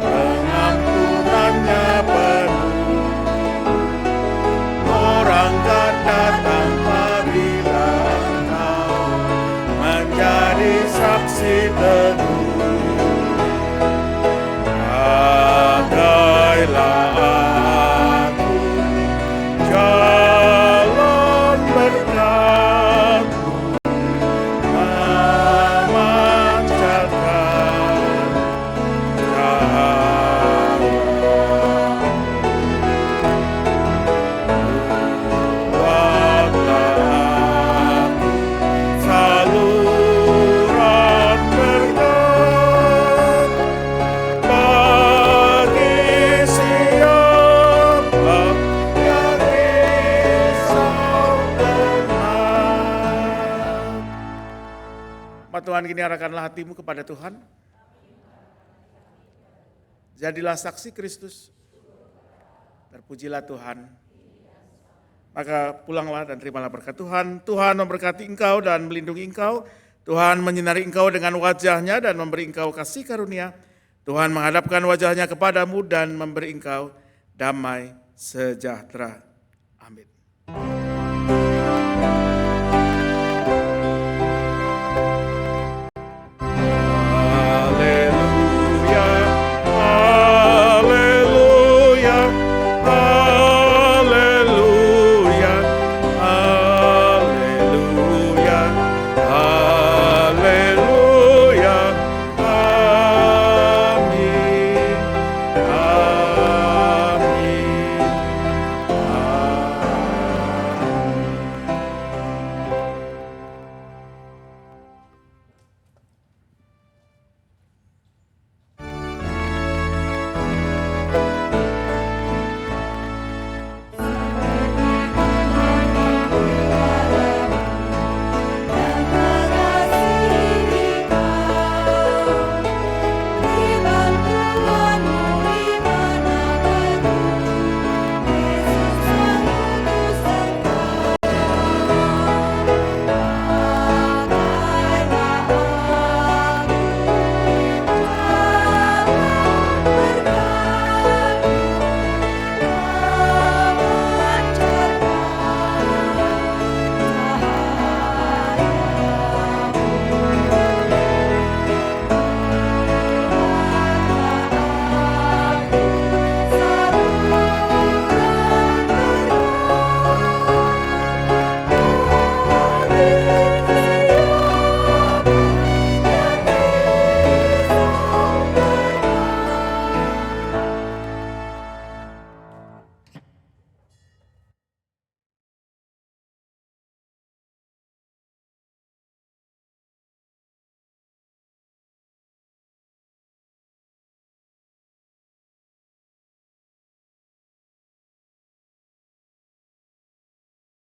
Pengampunannya penuh, orang akan datang apabila engkau menjadi saksi teguh. Pakailah aku jalan berkat-Mu, memancarkan cahaya. Buatlah aku saluran berkat bagi siapa yang risau tenang. Pak Tuhan, kini arahkanlah hatimu kepada Tuhan. Jadilah saksi Kristus. Terpujilah Tuhan. Maka pulanglah dan terimalah berkat Tuhan. Tuhan memberkati engkau dan melindungi engkau. Tuhan menyinari engkau dengan wajah-Nya dan memberi engkau kasih karunia. Tuhan menghadapkan wajah-Nya kepadamu dan memberi engkau damai sejahtera.